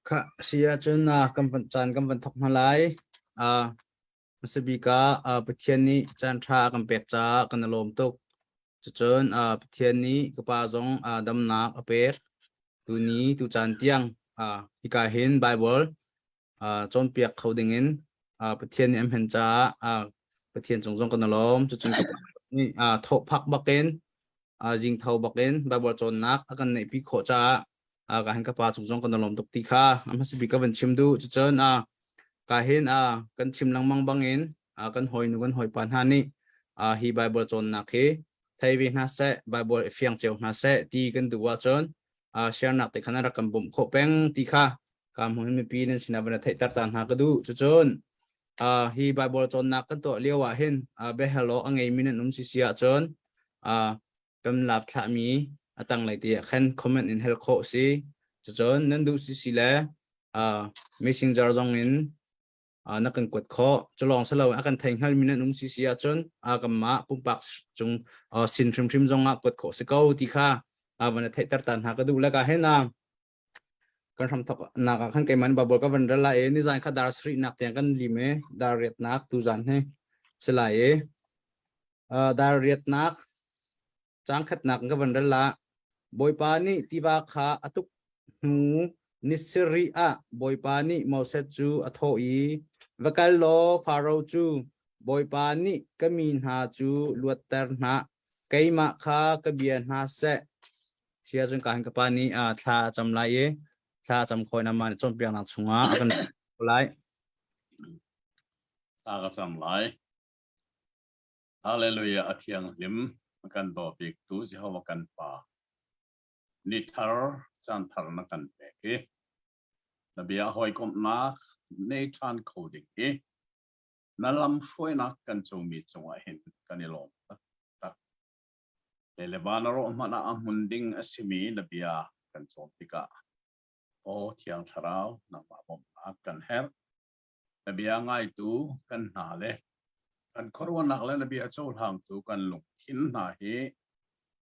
ค่ะเสียจนกำปันจันกำปันทกมาไลมัสบิกาปะเทียนนี้จันทรากำเปกจ้ากันลมตกจนปะเทียนนี้กปาจงดำนักอเปกตูนี้ตูจันเตียงฮิกาเห็นไบเบิลจนเปียกเขาดิ่งินปะเทียนนี้เห็นจ้าปะเทียนจงกันลมจนกับนี่ทบพักบักเกนจิงเท่าบักเกนไบเบิลจนนักกันในพิโคจ้าkahin ka pa chung kan lom tok ti kha am hasibi ka ban chim du chu chon kahin kan chim lang mang bangin kan hoi nu kan hoi pan ha ni hi bible chon na khe thai vi na se bible fiang cheu na se ti kan du wa chon share nak te khana ra kam bum kho peng ti kha kam hon mi pi nen sina bana thai tar tan ha ka du chu chon hi bible chon na kan to lewa hin be hello angai min num si sia chon kam lap tha mi atang lai ti khen comment in hel kho si chon nan du si si le messenger jong in na kan kwat kho cholong salo akan theng hal min num si si a chon kam ma pum pak chung sin thrim thrim jong a kwat kho se ko ti kha bana thai tar tan ha ka du la ka he na kan tham thok na ka khan kai man babol ka ban la e ni zan kha dar sri nak te kan li me dar ret nak tu zan he sela e dar ret nak chang khat nak ka ban la boy pani tiba kha atuk hu nisri a boy pani mauset chu athoi vakal lo faro chu boy pani kamin ha chu luatar na kaima kha kabian ha se sia jun kan ka pani tha cham lai e tha cham khoi na man chom piang na chunga akan lai ta ka cham lai hallelujah athiang lim kan do pik tu si hawa kan pa ni thar chan thar na kan pe ke na bia hoi kom na nei than coding ke na lam shoi na kan chu mi chunga hin kan ni lom ta le banaro ma na amun ding asimi na bia kan chom tika o thiang tharau na ma bom kan her na bia ngai tu kan na le kan khorwa nak le na bia chol hang tu kan lung hin na hi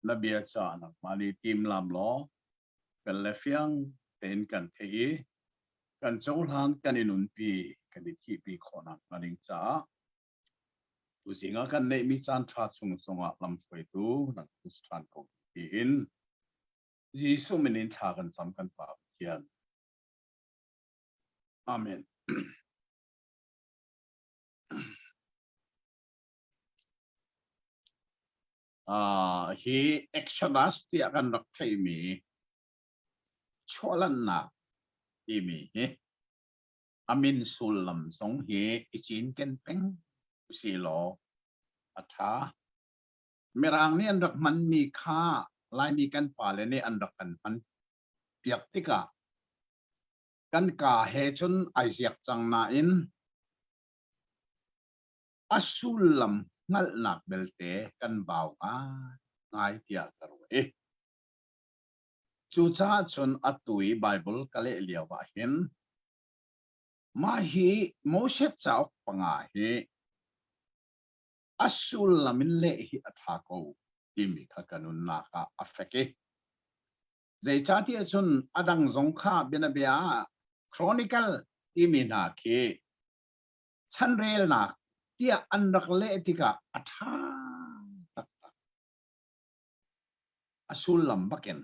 na bia cha nak mali tim lam lo kan le fiang ten kan thei kan chol hang kan inun pi kan di thi pi khona maning cha tu singa kan nei mi chan tha chung songa lam choi tu nang tu stran ko in jisu minin tha kan sam kan pa hian amen hi exodus ti akan rak thei mi cholan na ti mi amin sulam song hi ichin ken peng si lo atha merang ni andak man mi kha lai mi kan pa le ni andak kan man piak tika kan ka he chun aiziak chang na in asulam ngal nak belte kan baw ngai tia karo chu cha chun atui bible kale liawa hin ma hi mose chau panga hi asulamin le hi atha ko timi kha kanun na ka afeke zai cha ti chun adang zong kha benabia chronicle timi na ke chanrel na tia andak le tika atha asulam baken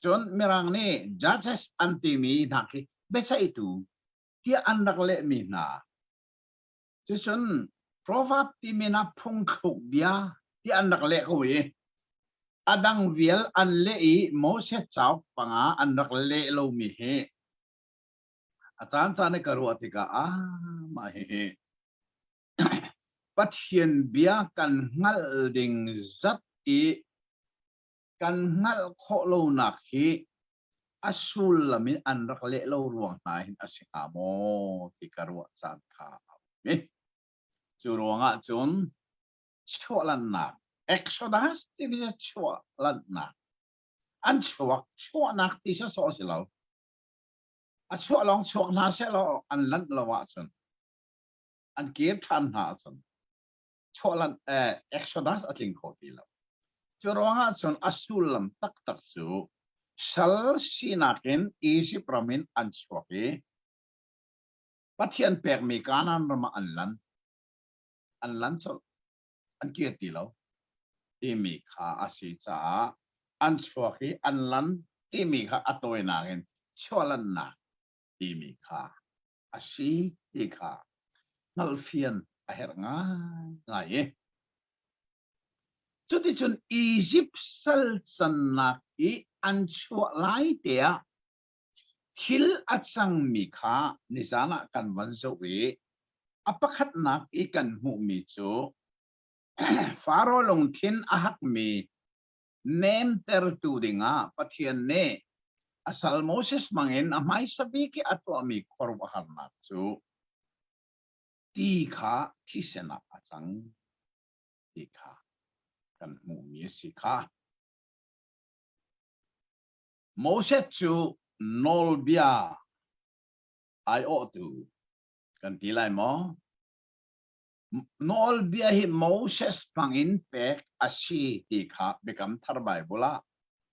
chon merang ne judges antimi na ke besa itu tia andak le mi na chon proverb timi na phung khuk bia tia andak le ko we adang vial an le i mose chau panga andak le lo mi he achan chan ne karu atika ma he pathian bia kan ngal ding zat i kan ngal kho lo nak hi asul lamin anrak le lo ruang na hin asingamo ti karu chan kha me chu ruanga chun cholan na exodus ti bi cholan na an chuak nak ti sa so si lo a chuak long chuak na se lo an lan lo wa chun an ke than na chun cholan exodus ating ko ti lo chu ruanga chun asulam tak tak chu sal sinakin isi pramin answaki pathian pek mi kanan rama anlan so an kia tilo imi kha asi cha answaki anlan imi kha atoy nakin cholan na imi kha asi ikha ngalfian aher ngai chuti chun Egypt sal sannak I answa lai tia thil achang mi kha nizana kan wanzo we apakhat nak I kan hu mi chu faro long thin ahak mi nem ter tu dinga pathian ne asal Moses mangin amai sabi ki atwa mi korwa harnak chu ti kha thisena achang ti kha kan hu mi si kha Moses chu nol bia ai o tu kan tilai mo nol bia hi Moses pangin pek asi ti kha bekam thar Bible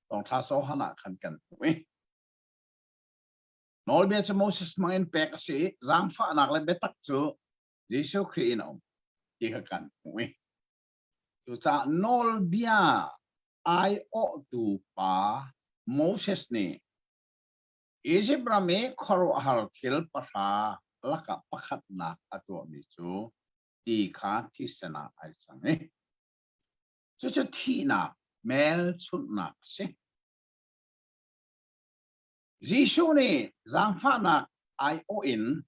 tong tha so hana kan we nol bia chu Moses mangin pek asi zang fa nak le betak chu Jesus Christ no ti kha kan we tu cha nol bia ai o tu pa Moses ni Egypt rame khoro har thil patha laka pakhat na atwa mi chu ti kha thisana ai change chu thi na mel chut na se Jisu ni zangfa na ai o in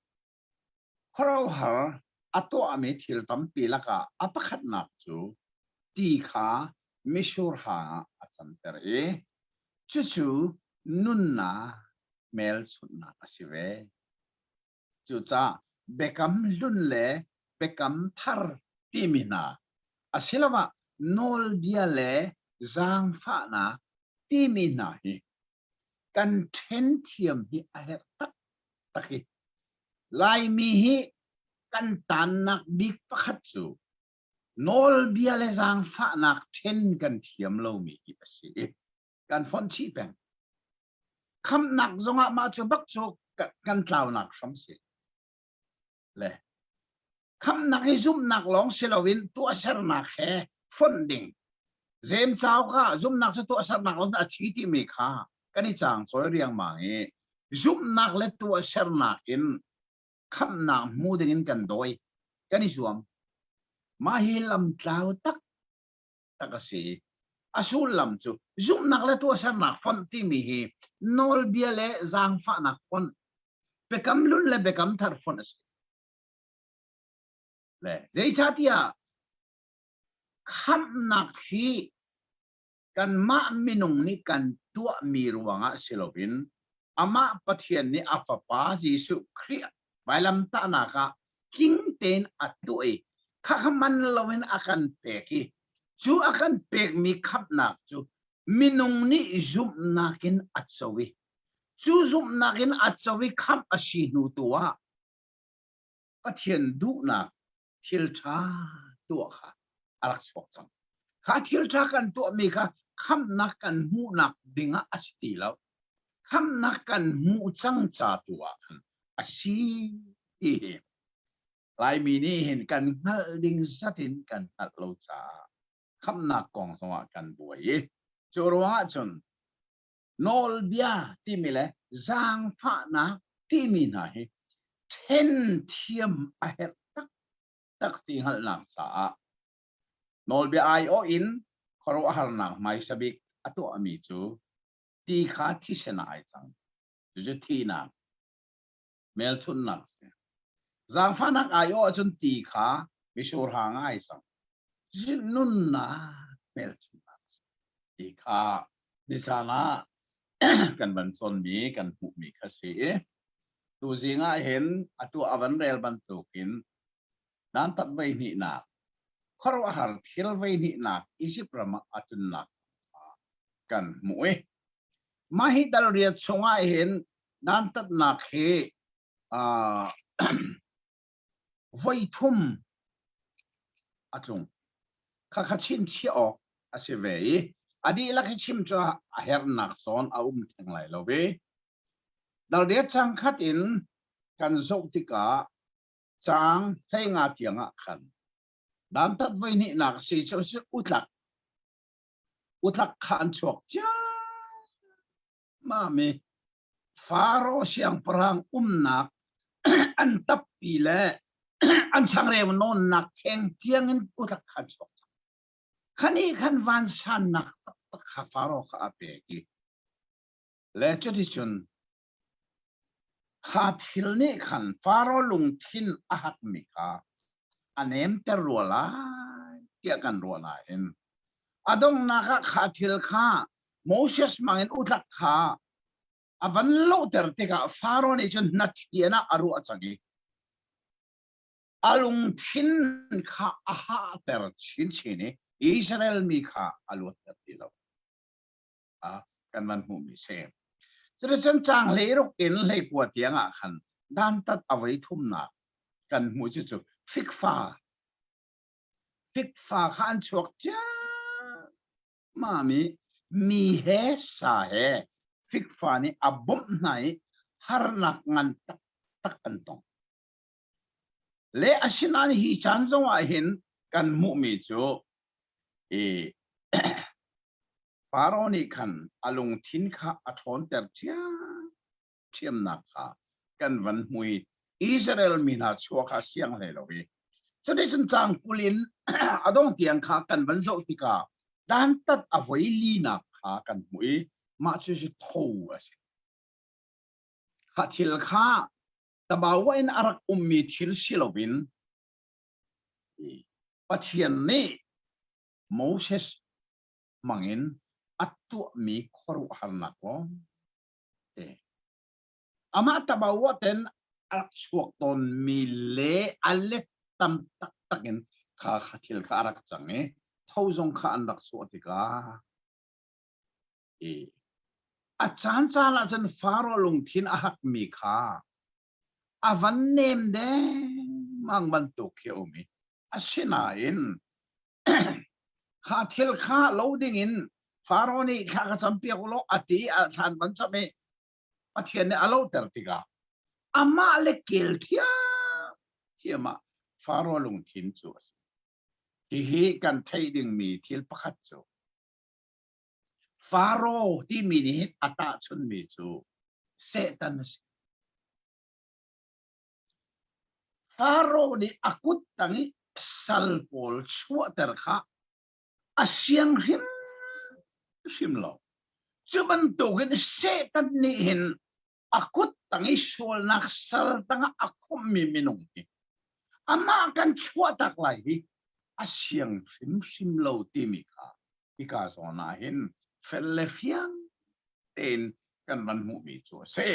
khoro har atwa mi thil tampi laka apakhat na chu ti kha mishur ha achan ter e chu nun na mel chut na asive chu cha bekam lun le bekam thar timina asilawa nol bia le zang fa na timina hi kan then thiam hi aher tak taki lai mi hi kan tan nak big pakhat chu nol bia le zang fa nak then kan thiam lo mi hi asi kan fon chi pen kham nak zonga ma chu bak chu kan tlaw nak sam si le kham nak hi zum nak long silawin tu asar nak he funding zem chaw kha zum nak chu tu asar nak long a thi ti mi kha kani chang soi riang ma e zum nak le tu asar nak in kham nak mu ding in kan doi kani suam ma hi lam tlaw tak takasi asul lam chu zum nak le tu asar nak fon ti mi hi nol bia le zang fa nak fon bekam lun le bekam thar fon as le zai chatia kham nak hi kan ma minung ni kan tua mi ruanga silovin ama pathian ni afapa Jesu Christ bailam ta na ka king ten atui khaman lawin akan peki chu akan pek mi khap nak chu minung ni zum nakin atsawi chu zum nakin atsawi khap asinu tuwa pathian du na thil tha tua kha alak sok chang kha thil tha kan tu mi kha kham nak kan mu nak dinga asti lo kham nak kan mu chang cha tua khan asi hi lai mi ni hin kan ngal ding satin kan at lo cha kham nak kong songa kan buai chorwa chun nol bia ti mi le zang pha na ti mi na hi then thiam a het tak ti hal nak sa nol bia ai o in khoro har nak mai sabik atu ami chu ti kha thi sena ai chang ju thi na mel thun nak zang fa nak ai o chun ti kha misur ha ngai chang jin nun na mel thun nak ti kha nisana kan ban son mi kan pu mi kha se tu zinga hen atu avan rel ban tukin dan tat bai ni na khoro har thil bai ni na isi prama atun na kan muwe mahi dal riat songa hen dan tat na khe voi thum atung kha kha chin chi o ase ve adi laki chim cho a her nak son a theng lai lo be dal dia chang khat in kan zok tika chang thei nga tianga khan dan tat vai ni nak si cho si utlak khan chok cha ma mi faro siang perang nak an tap pi le an chang re non nak kheng tiang in utlak khan chok khani khan van san nak kha faro kha ape ki le tradition kha thil ni khan faro lung thin a hat mi kha anem ter rola tia kan rola en adong naka kha thil kha Moses mangin utlak kha avan lo ter teka faro ni chun nat tiana aru achagi alung thin kha aha ter chin chini Israel mi kha alu ter tilo a kan man hu mi se jadi chen chang le ro in le kwa tianga khan dan tat awai thum na kan mu chu chu fik fa khan chok cha mami mi he sa he fik fa ni abom nai har nak ngan tak antong le asinan hi chan zong a hin kan mu mi chu e Paroni kan alung thin kha athon ter chia thiam na kha kan van hui Israel mina chua kha siang le lo wi cho de chun chang kulin adong tiang kha kan van zo tika dan tat avoi li na kha kan hui ma chu si tho ase kha thil kha tabawa in arak ummi thil silowin pathian ni Moses mangin atu mi khoru harna ko ama tabawa ten arak suak ton mi le ale tam tak takin kha khathil kha arak change thozong kha andak so tika achan chala jan faro lung thin ahak mi kha avan nem de mangban to khiomi asina in kha thil kha loading in faro ni kha ka champi ko ati a than ban chame pathian ne alo ter tika ama le kel thia ma faro lung thin chu hi kan thai ding mi thil pakhat chu faro hi mi ni ata chun mi chu setan faro ni akut tangi salpol chua ter kha asyang him lo chuban togin setan ni hin akut tangi sol nak sal tanga akum mi minung ki ama kan chua tak lai asyang him lo ti mi kha ika so na hin fellefiang ten kan ban mu mi chu se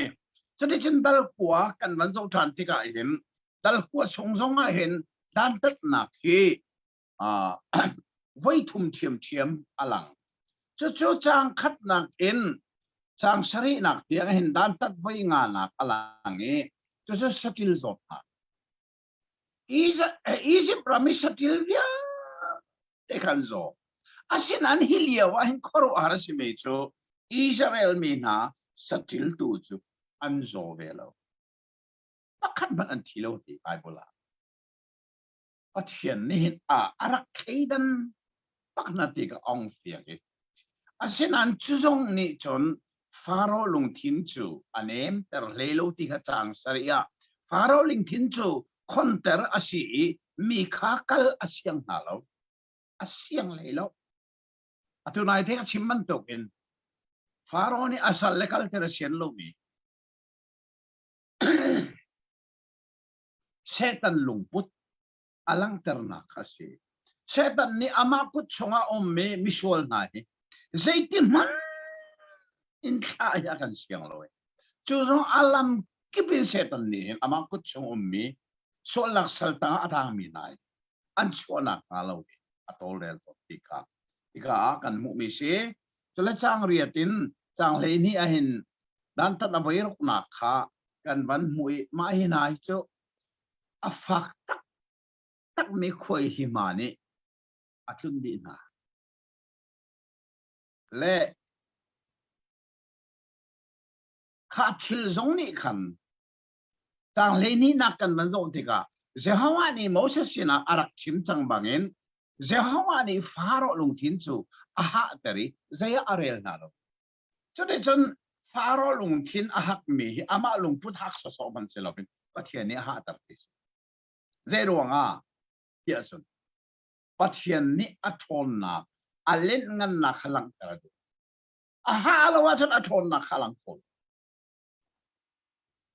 chadi chin dal kwa kan ban zo than ti ka hin dal kwa song song a hin dan tat na khi voi thum thiam alang chu chang khat nak in chang sari nak tiang hin dan tat voi nga nak alang e chu satil zot na Egypt rami satil ya te kan zo asin an hilia wa hin khoro arasi me chu Israel mi na satil tu chu an zo velo pakhat ban an thilo ti Bible pathian ni hin arak kheidan pakna ti ka ong fia ke asin an chuzong ni chon faro lung thin chu anem ter lelo ti ka chang saria faro ling thin chu khonter asi mi kha kal asyang halo asyang lelo atunai te ka chimman token faro ni asal lekal ter sian lo mi setan lungput alang terna kasi setan ni ama put songa omme misual na zaiti man in kaya kan siyang loe churong alam kipin setan ni ama put song omme so laksal ta atami nai an suana kalaw atol rel tika kan mu mi se chula chang riatin chang le ni ahin dan tat na vairok na kha kan van mui ma hinai cho afak tak me khoi himani atun di na และข้าทิลจงนี่ขันจังเลยนี่นักกันมันโจติกาเจ้าว่านี่โมเสสนะอารักชิมจังบังเงินเจ้าว่านี่ฟาโรห์ลงทินจูอาหะตรีเจ้าอาเรลนาโลจนจนฟาโรห์ลงทินอาหักมีอามาลงพุทธักษสอมันเสลเป็นปัทเทียนนี่อาหะตัดติสเจ้ารู้งาเยสุนปัทเทียนนี่อัทอนนาอัลเลนงันนักขลังตระดูอาหะละว่าจนอัทอนนักขลังคน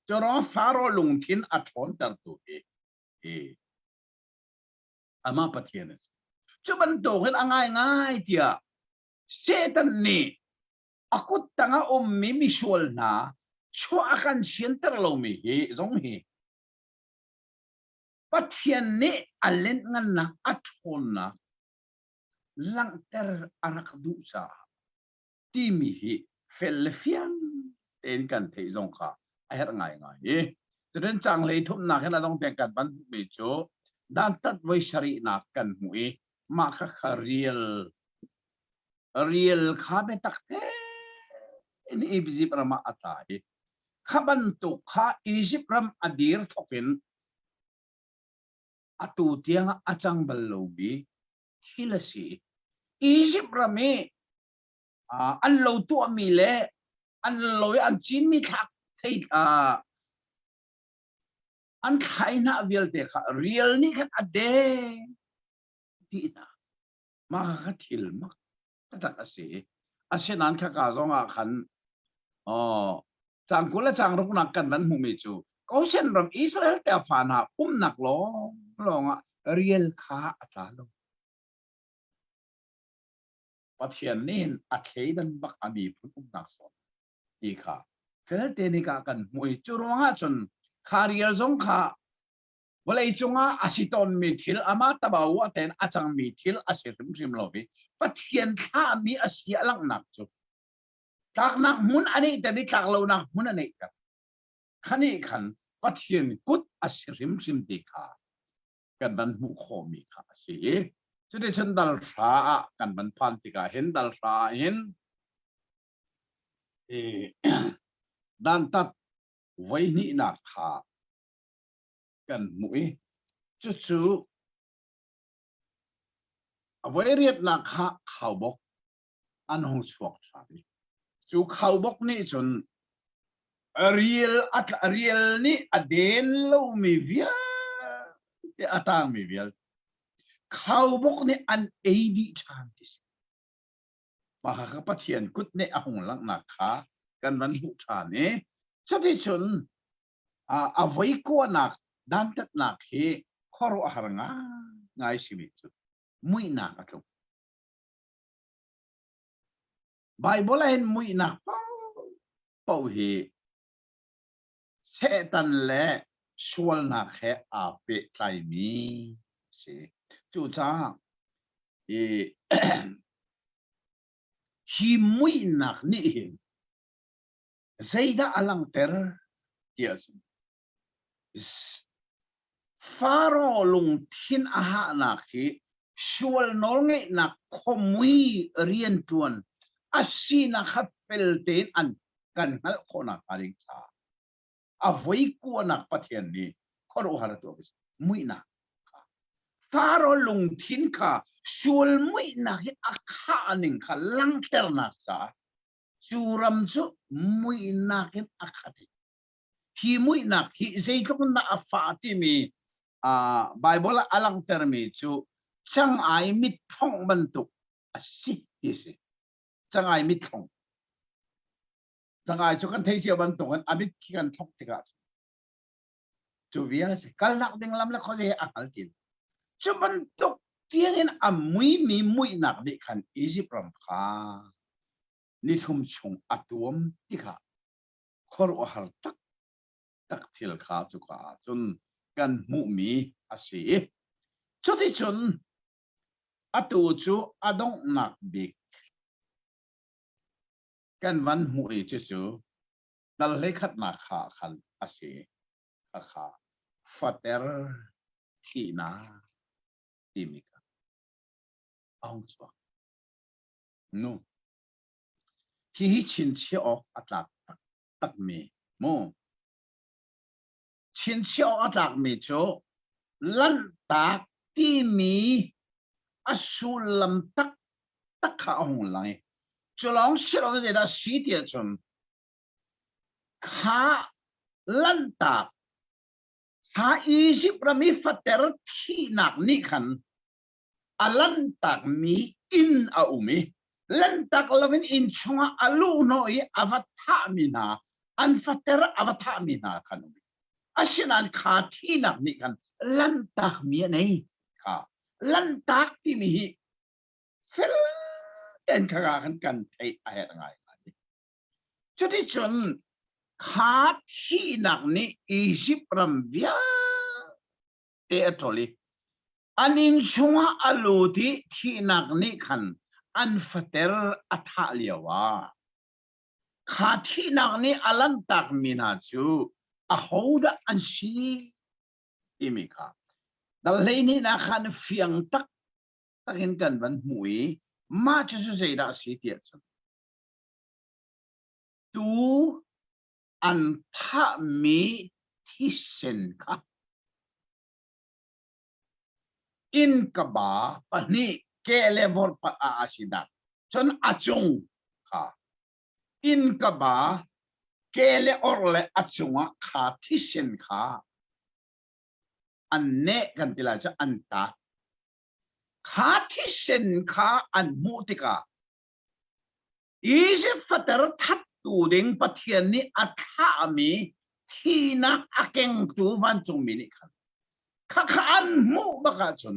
จนฟาโรห์ลงทินอัทอนตระดูอามาปัทเทียนสจุบันโตกันง่ายง่ายเดียเซตันนี่aku tanga mi misual na chua akan center lo mi he zong he pathian ni alen ngan na athon na lang ter arak du sa ti mi hi felfian ten kan thei zong kha a her ngai ngai he chen chang lei thum na kha dong pe kan ban mi chu dan tat voi shari na kan hui ma kha real kha be tak in Egypt rama atay kabanto ka Egypt ram adir token atutiang achang balobi hilasi Egypt rami anlo tu amile anlo an chin mi thak thei an khaina avial te kha real ni kan ade ti na makathil mak tatak asinan kha ka zonga khan chang kula chang ruk nak kan nan humi chu kausen ram Israel te phana nak longa real kha ata lo pathian nin atheidan bak ami phun nak so ti kha fel te ni ka kan mui chu ronga chun kha real zong kha walai chunga asiton mi thil ama tabawa ten achang mi thil asirim rim lobi pathian kha mi asia lang nak chu tak nak mun ani tadi tak lo nak mun ani kan khani khan pathian kut asirim sim ti kha kan ban mu khomi kha si chede chen dal ra kan ban phan ti ka hen dal ra hen dan tat vai ni na kha kan mui chu chu vai riat na kha khau bok an hong chuak tha ni chu khau bok ni chun real ni aden lo mi via te atang mi via khau bok ni an ad chantis ma kha pathian kut ne ahong lang na kha kan ran hu tha ne chati chun a voi ko na dan tat na khi khoro haranga ngai simi chu mui na ka thum bible hen mui na pau hi setan le sual na khe a pe tlai mi si chu cha hi mui na ni zaida alang ter tias faro lung thin aha na khi sual nol ngai na khomui rian tuan asina khapel ten an kan hal khona karing cha avoi ko na pathian ni khoro har to mui na faro lung thin kha sual mui na hi akha ning kha lang ter na sa churam chu mui na hin akhati hi mui na hi zei ko na afa ti mi bible alang ter mi chu chang ai mit thong ban tu asi isi chang ai mit thong chang ai chu kan thei sia ban tu kan amit ki kan thok ti ka chu vial se kal nak ding lam la khole akal tin chu ban tu tiang in amui mi mui nak di khan easy pram kha ni thum chung atuam ti kha khor o har tak thil kha chu ka chun kan mu mi asi chu ti chun atu chu adong nak bik kan van mu e chu dal le khat na kha khan asi kha fater thina timika ong chwa no ที่ชินเชียวอัตลักตักมีโมชินเชียวอัตลักมีโจลันตักที่มีอสุลมตักข้าหงไหลจะลองเชื่อว่าจะได้สีเดียจนข้าลันตักข้าอียิปต์มีฟัตเตอร์ที่หนักนี่ขันอลันตักมีอินอาอุมีลันตักเราเป็นอินช่วงอาลูน้อยอวัตามินาอันฟัตเตอร์อวัตามินาขันอาชนันข้าที่หนักนี่ขันลันตักมีอะไรข้าลันตักที่มีฟิลเอ็นขราขันกันไอ้อะไรจุดที่จนข้าที่หนักนี่อียิปต์รำเวียเตอทอลีอันอินช่วงอาลูที่หนักนี่ขันอันฟัตเตอร์อัฐาเลียวะข้าที่หนักนี่อลันตักมีนาจูอาหูดะอันชีอิมิค่ะแต่เลยนี่นะขันเฟียงตักเห็นกันวันหมุยมาจะสุดใจได้สิเดียดตูอันท่ามีที่เซนค่ะอินกบาปนี่เกเลวอร์ปะอาสิดาจนอาจงค่ะอินกบาเกเลออร์เลอาจงค่ะที่เซนค่ะอันเนกันติลาจะอันตาขาที่เซนขาอันมุติกาอีเจฟัตร์ทัดตูดิงปะเทียนนี้อัฐามีที่นักอเก่งตูวันจงมีนี่ครับข้าอันมุบกาจน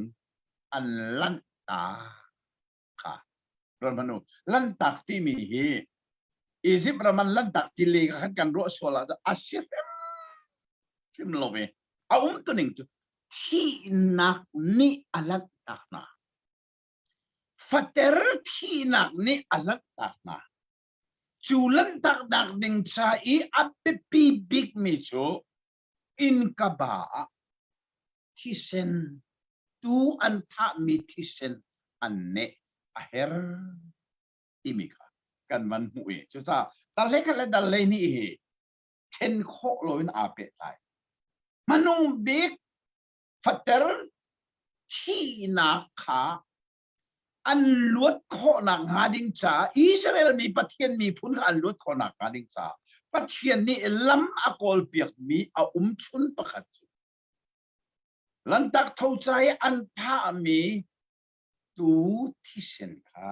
อันลันตาค่ะรอนพนุลันตักที่มีฮีอีเจประมาณลันตักที่เลี้ยงกันรัวโซลาจะอาชีพฟิมโลเมเอาตัวหนึ่งจุที่นักนี่อลันตักนะฟัตเตอร์ที่นักนี่อลันตักนะจูลันตักดักดิงชาอีอัปปีบิ๊กมิโชอินกบาที่เซนตูอันท่ามีที่เซนอันเนอเฮร์อิมิกากันวันหวยจุดจ้าแต่เล็กอะไรแต่เล็กนี่เช่นโคโลวินอาเปตายมนุษย์บิ๊กฟัตเตอร์ที่นักขาอันลวดโคนักหาดิงจ่าอิสราเอลมีประเทศมีพุนอันลวดโคนักหาดิงจ่าประเทศนี้ล้ำอกอลเปียกมีอาชุนประคัตลันตักเข้าใจอันท่ามีตูที่เซนค่ะ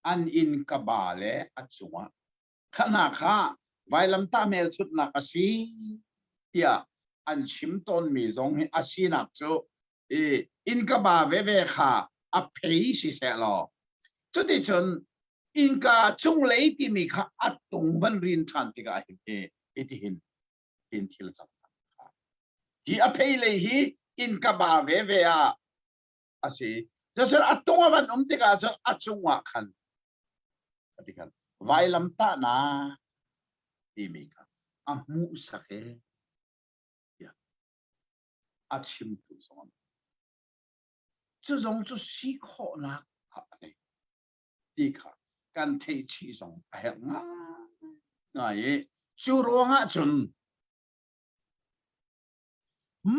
อันอินกบาเลอัจฉวะขณะข้าไวลัมตาเมลชุดนักอาชีเดียอันชิมต้นมีทรงอาชีนักโจอินกบาเวเวค่ะอภัยสิเสลอจุดที่จนอินกาจงเลยที่มีค่ะอัตตงวันรินทันติกาที่เห็นที่ละจับที่อภัยเลยที่อินกบาเวเวอาศัยจะส่วนอัตตงวันติกาจะอัจฉวะขันปฏิกันไวลัมตานาที่มีค่ะอามูสักเออาชิมตุสอน这种就西口啦，ดีค่ะการเทชีสองแห่งง่ายจูรวงอ่ะจน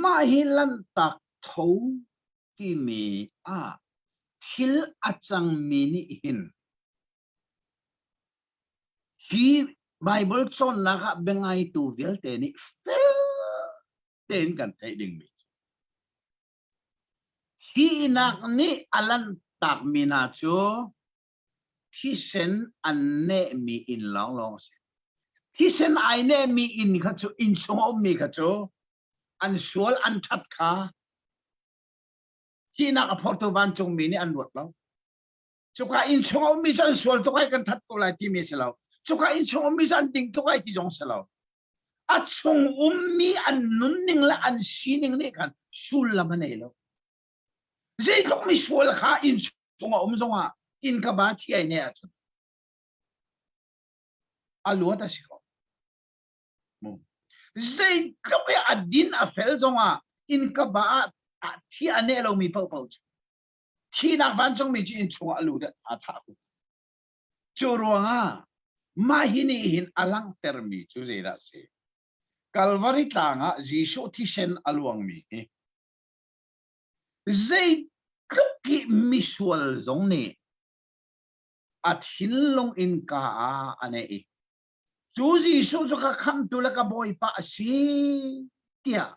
มาฮิลันตักทูที่มีทิลอาจังมินิหินฮีไบเบิลชนนะคะเบงไอตูเวลเตนิเต้นกันเทดิ่งมีที่นักนี่อลันตักมีนาโจที่เซนอันเนมีอินลองเซที่เซนไอเนมีอินข้าโจอินชงอมีข้าโจอันสวลอันทัดขาที่นักพอร์ตวันจงมีนี่อันรวดแล้วจุกาอินชงอมีจันสวลตัวใครกันทัดตัวไรที่มีเสลาจุกาอินชงอมีจันดิ่งตัวใครที่จงเสลาอัดชงมีอันนุนนิ่งและอันชีนิ่งนี่กันสุลละมันเอแล้วزي لو مش ولا خائن شو زوا إن كباتي أي ناس ألو هذا شيء مو زي لو الدين أفعل زوا إن كبات تي أنا لو مي بوج تي نعبان جون ميجي إن شو ألو ده أتاكو Churuanga mahini hin alang termi chu zera se Calvary tanga Jisu thisen aluang mi zai kluki misual zong ni at hinlong in ka ane chu Jisu cho ka kham tu la ka boy pa si tia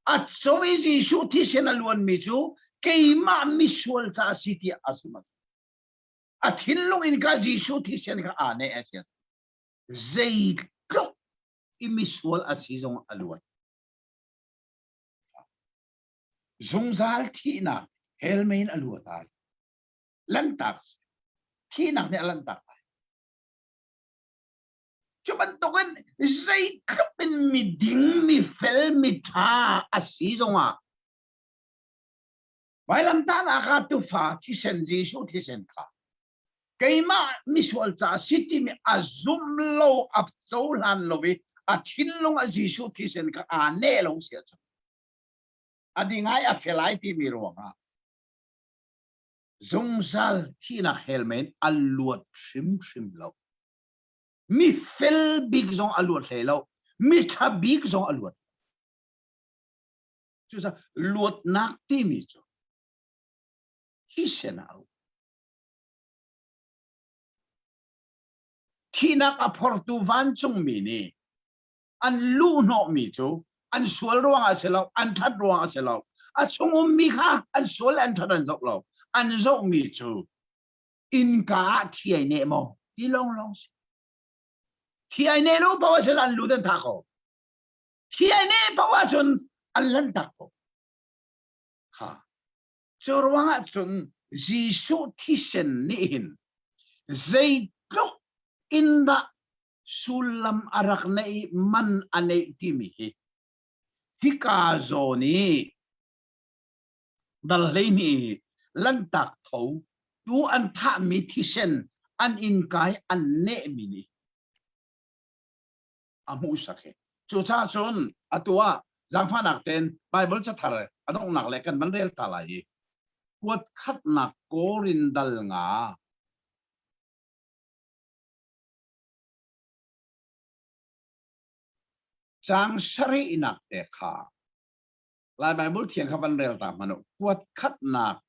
at so Jisu thisen aluan mi chu keima misual cha si tia asuma at hinlong in ka Jisu thisen ka ane asya zai kluk imisual asizong aluan zungzal thina helmain aluatal lantak thina ne lantak chuban token zai kapin mi ding mi fel mi tha asizonga bailam tan aka tu fa thi sen Jisu thi sen ka keima misual cha city mi azum lo up zolan lobi athinlong a Jisu thi sen ka ane long sia cha adingai a felai ti mi ronga zungsal thina helmet aluat shim shim lo mi fel big zong aluat lo mi tha big zong aluat chu sa luat nak ti mi chu hi senau thina a portu van chung mi ni an lu no mi chu an sual ruang a selo an that ruang a selo a chung mi kha an sual an that an zok lo an zok mi chu in ka thi ne mo ti long long thi ne lo pa wa sel an lu den tha ko thi ne pa wa chun an lan tak ko ha chu ruang a chun Jisu thi sen ni hin zai tlok in da sulam arak nei man ane timi hika zoni dal leini lantak tho tu an tha mi thisen an in kai an ne mini amu sakhe chu cha chon atua jangfanak ten bible cha thar adong nak le kan manrel talai kuat khat nak korin dal nga Chang sari inak te kha lai Bible thiang kha ban rel ta manu kuat khat nak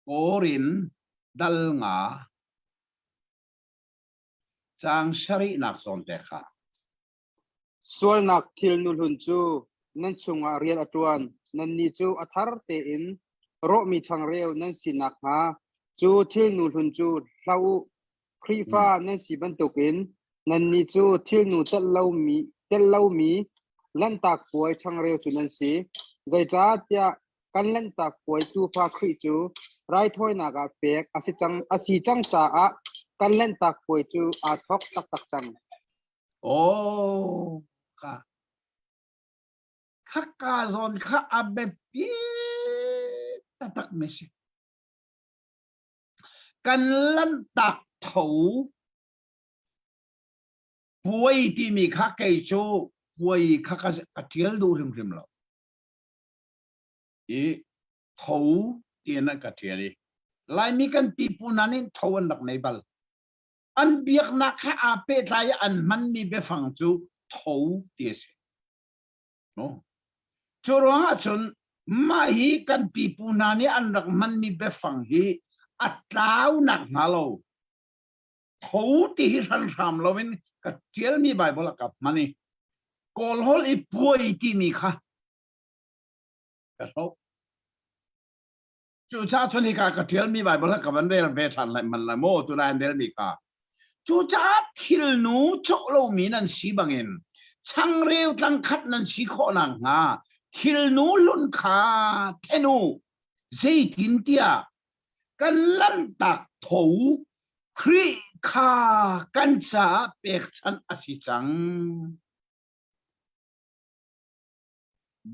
korin dal nga chang sari nak son te kha sual nak thil nul hun chu nan chunga rial atuan nan ni chu athar te in ro mi chang reu nan sinak ha chu thil nul hun chu hlau khrifa nan si ban tokin nan ni chu thil nu tel lau mi lan tak puai chang reu chu nan si zai cha tia kan lan tak puai chu fa khri chu rai thoi na ga pek asi chang cha a kan lan tak puai chu a thok tak tak chang oh kha ka zon kha abe pi tak mesi kan lan tak tho puai ti mi kha kai chu puai kha ka tiel du rim rim lo e tho ti na ka tieli lai mi kan pi punanin tho an nak nei bal an biak na kha a pe lai an man mi be phang chu tho ti se no choro ha chun ma hi kan pi punani an rak man mi be phang hi atlau nak malo tho ti ran ram lovin ka tiel mi Bible ka mani kol hol I puai ti mi kha ka so chu cha chun hi ka tiel mi Bible ka ban rel ve than lai man la mo tu na del mi ka chu cha thil nu chok lo mi nan si bangin chang reu tlang khat nan si kho nang nga thil nu lun kha thenu zai tin tia kan lan tak tho khri kha kan cha pek chan asi chang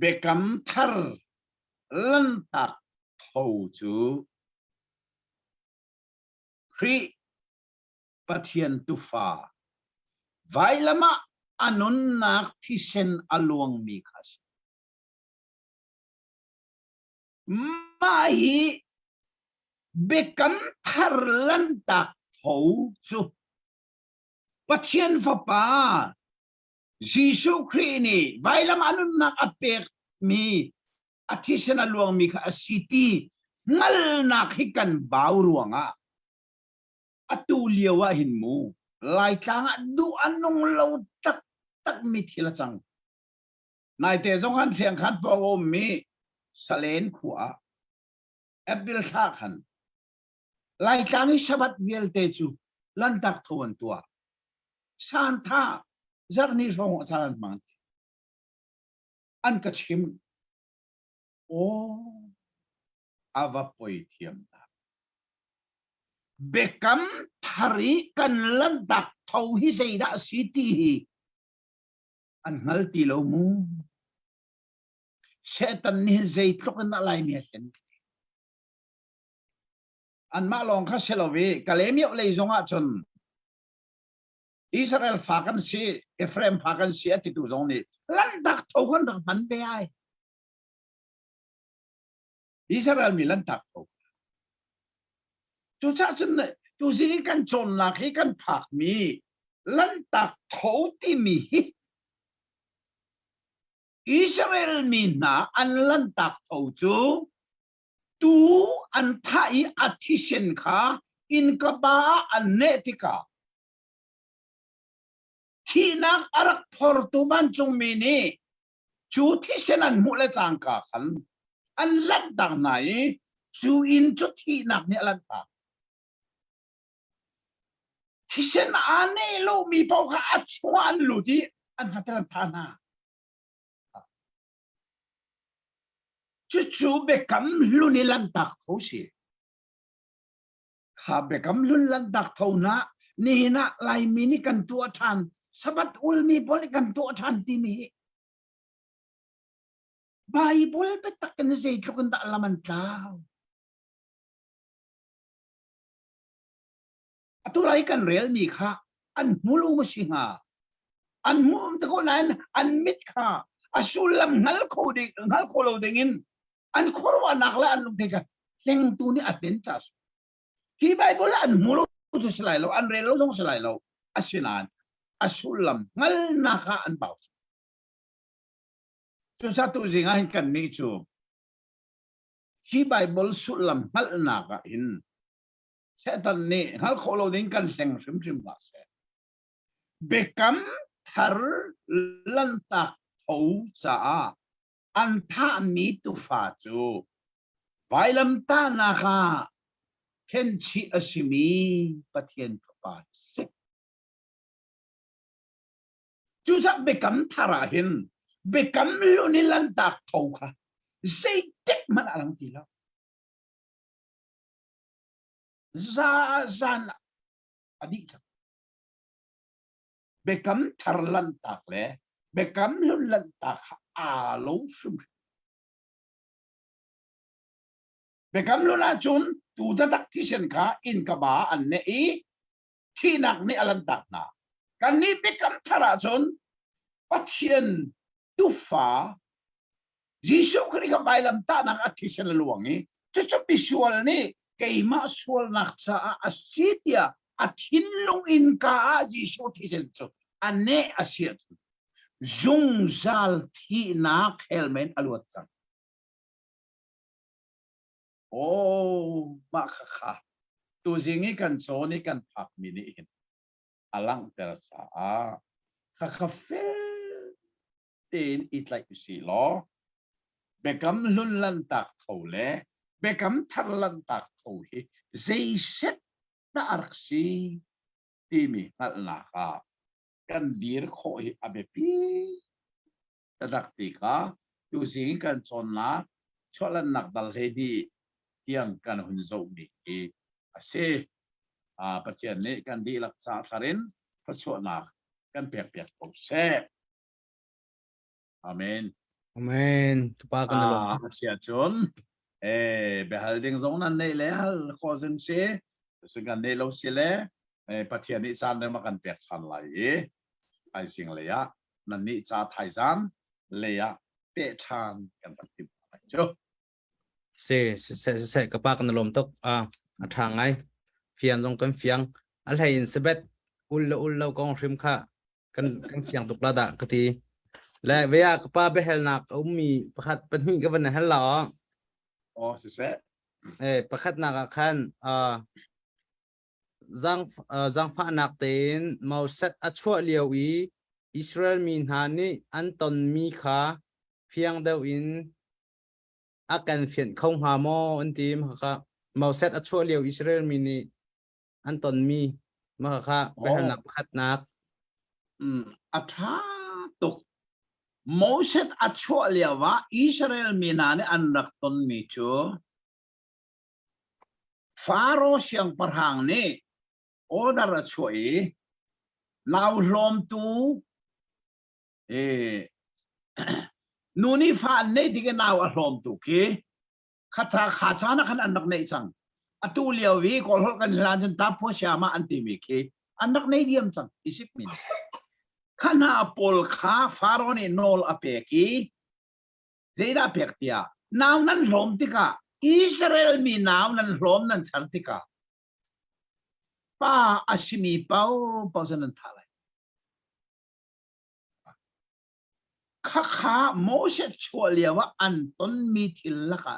bekam thar lan tak tho chu khri pathian tu fa vai lama anun nak thisen aluang mi khas mai bekam thar lan tak thau chu pathian fa pa Jisu Christ ni bailam anun nak apek mi athisana luang mi kha city ngal nak hikan bau ruanga atu liawa hin mu lai tanga du anung lo tak tak mi thila chang nai te zong han siang khat po mi salen khua April tha khan lai tang hi sabat vial te chu lan tak thon tua san tha zarni rong saran mang an ka chim o ava poi thiam ta bekam thari kan lan tak thau hi zeida city an ngal ti lo mu setan ni zei tlok na lai mi hen an ma long kha selowi kalemi le zonga chon Israel fakan si Ephraim fakan si ati tu zong ni lan tak thau kan rak man be ai Israel mi lan tak thau chu cha chun ne tu si kan chon na khi kan phak mi lan tak thau ti mi Israel mi na an lan tak thau chu tu an thai athishen kha in ka ba an netika thi nak arak phor tu man chung mi ni chu thishen an mu le chang ka khan an lan tak nai chu in chu thi nak ni lan tak thishen ane lo mi pau kha achwan lu ti an fatran thana chu bekam luni lan tak tho si kha bekam lun lan tak tho na ni na lai mi ni kan tu than sabat ul mi bol kan tu than ti mi Bible betak kan sei tlok da laman tao aturai kan real mi kha an mulu mo singa an mum ta ko nan an mit kha asulam ngal ko lo dingin an khorwa nakla an lung teka leng tu ni aten chas ki Bible an mulu chu slai lo an relo jong slai lo asinan asulam ngal naka an bau chu sa tu zinga hin kan mi chu ki Bible sulam ngal naka in setan ni hal kholo ding kan seng sim la se bekam thar lan tak thau cha an tha mi tu fa chu vailam ta na kha khen chi asimi pathian pa se chu sa bekam thara hin bekam lu ni lan tak thau kha sei tek man alang ti lo zan adi bekam thar lan tak le bekam lu lan tak a lo sum bekam lu na chun tu da tak thi sen kha in ka ba an ne i thi nak ni alan tak na kan ni bekam thara chun pathian tu fa Jisu kri ka bailam ta nak athi sen luangi chu visual ni keima sual nak cha asitia athin lung in ka Jisu thi sen chu ane asiat zung zal thi nak helmet aluat sang oh makha tu zingi kan choni kan phak mini in alang tersa kha fel ten it like you see lo bekam lun lan tak thole bekam thar lan tak tho hi zai set na arksi timi hal na kha kan dir kho hi abepi tadak ti ka tu zingi kan chonna cholan nak dal he di tiang kan hun zo mi ase pathian ne kan di laksa tharin phacho na kan pek ko se amen Amen tupa kan lo sia chon behal ding zong nan nei le hal khozen se sugan nei lo se le pathian ni san ma kan pek chan lai ai sing le ya nan ni cha thai san le ya pe than kan patip cho se kapa kan lom tok ทางไงเฟียงตรงกันเฟียงอะไรอินสเบ็ดอุลเรากองริมค่ะกันเฟียงตุกระดักทีและเวียกป้าไปเฮลนักมีประคัดเป็นหิกับวันนั้นหรอ อ๋อสิเส ประคัดนักขันจังฟ้านักเต้นมาเซตอัชวะเลียวอิสราเอลมีหานี่อันตอนมีค่ะเฟียงเดวินอาการเฟียนคงหาโมอันทีมค่ะมาเซตอัชวะเลียวอิสราเอลมีนี่อันตอนมีมาค่ะไปเฮลนักประคัดนักอัฐาตุกโมเสสอัชวะเลียวะอิสราเอลมีนานี่อันรักตนมีจูฟาโรห์ยังประหางนี่โอดาร์ช่วยนาวลมตูนูนี่ฟ้าเนี่ยดิกันนาวลมตูคีข้าชานักอันนักเนี่ยจังอตูเลียววีก็หลกันหลานจนตาพูชามาอันติมีคีอันนักเนี่ยเดียมจัง20 มิลข้านาปอลข้าฟาโรห์นี่โนลอเปกีเจด้าเปกเตียนาวนั้นลมติกาอิสราเอลมีนาวนั้นลมนั้นฉันติกาป้าอาชิมีเป้าจะนั่นท่าไรข้าโมเสสชัวเลียว่าอันต้นมีทิลละกะ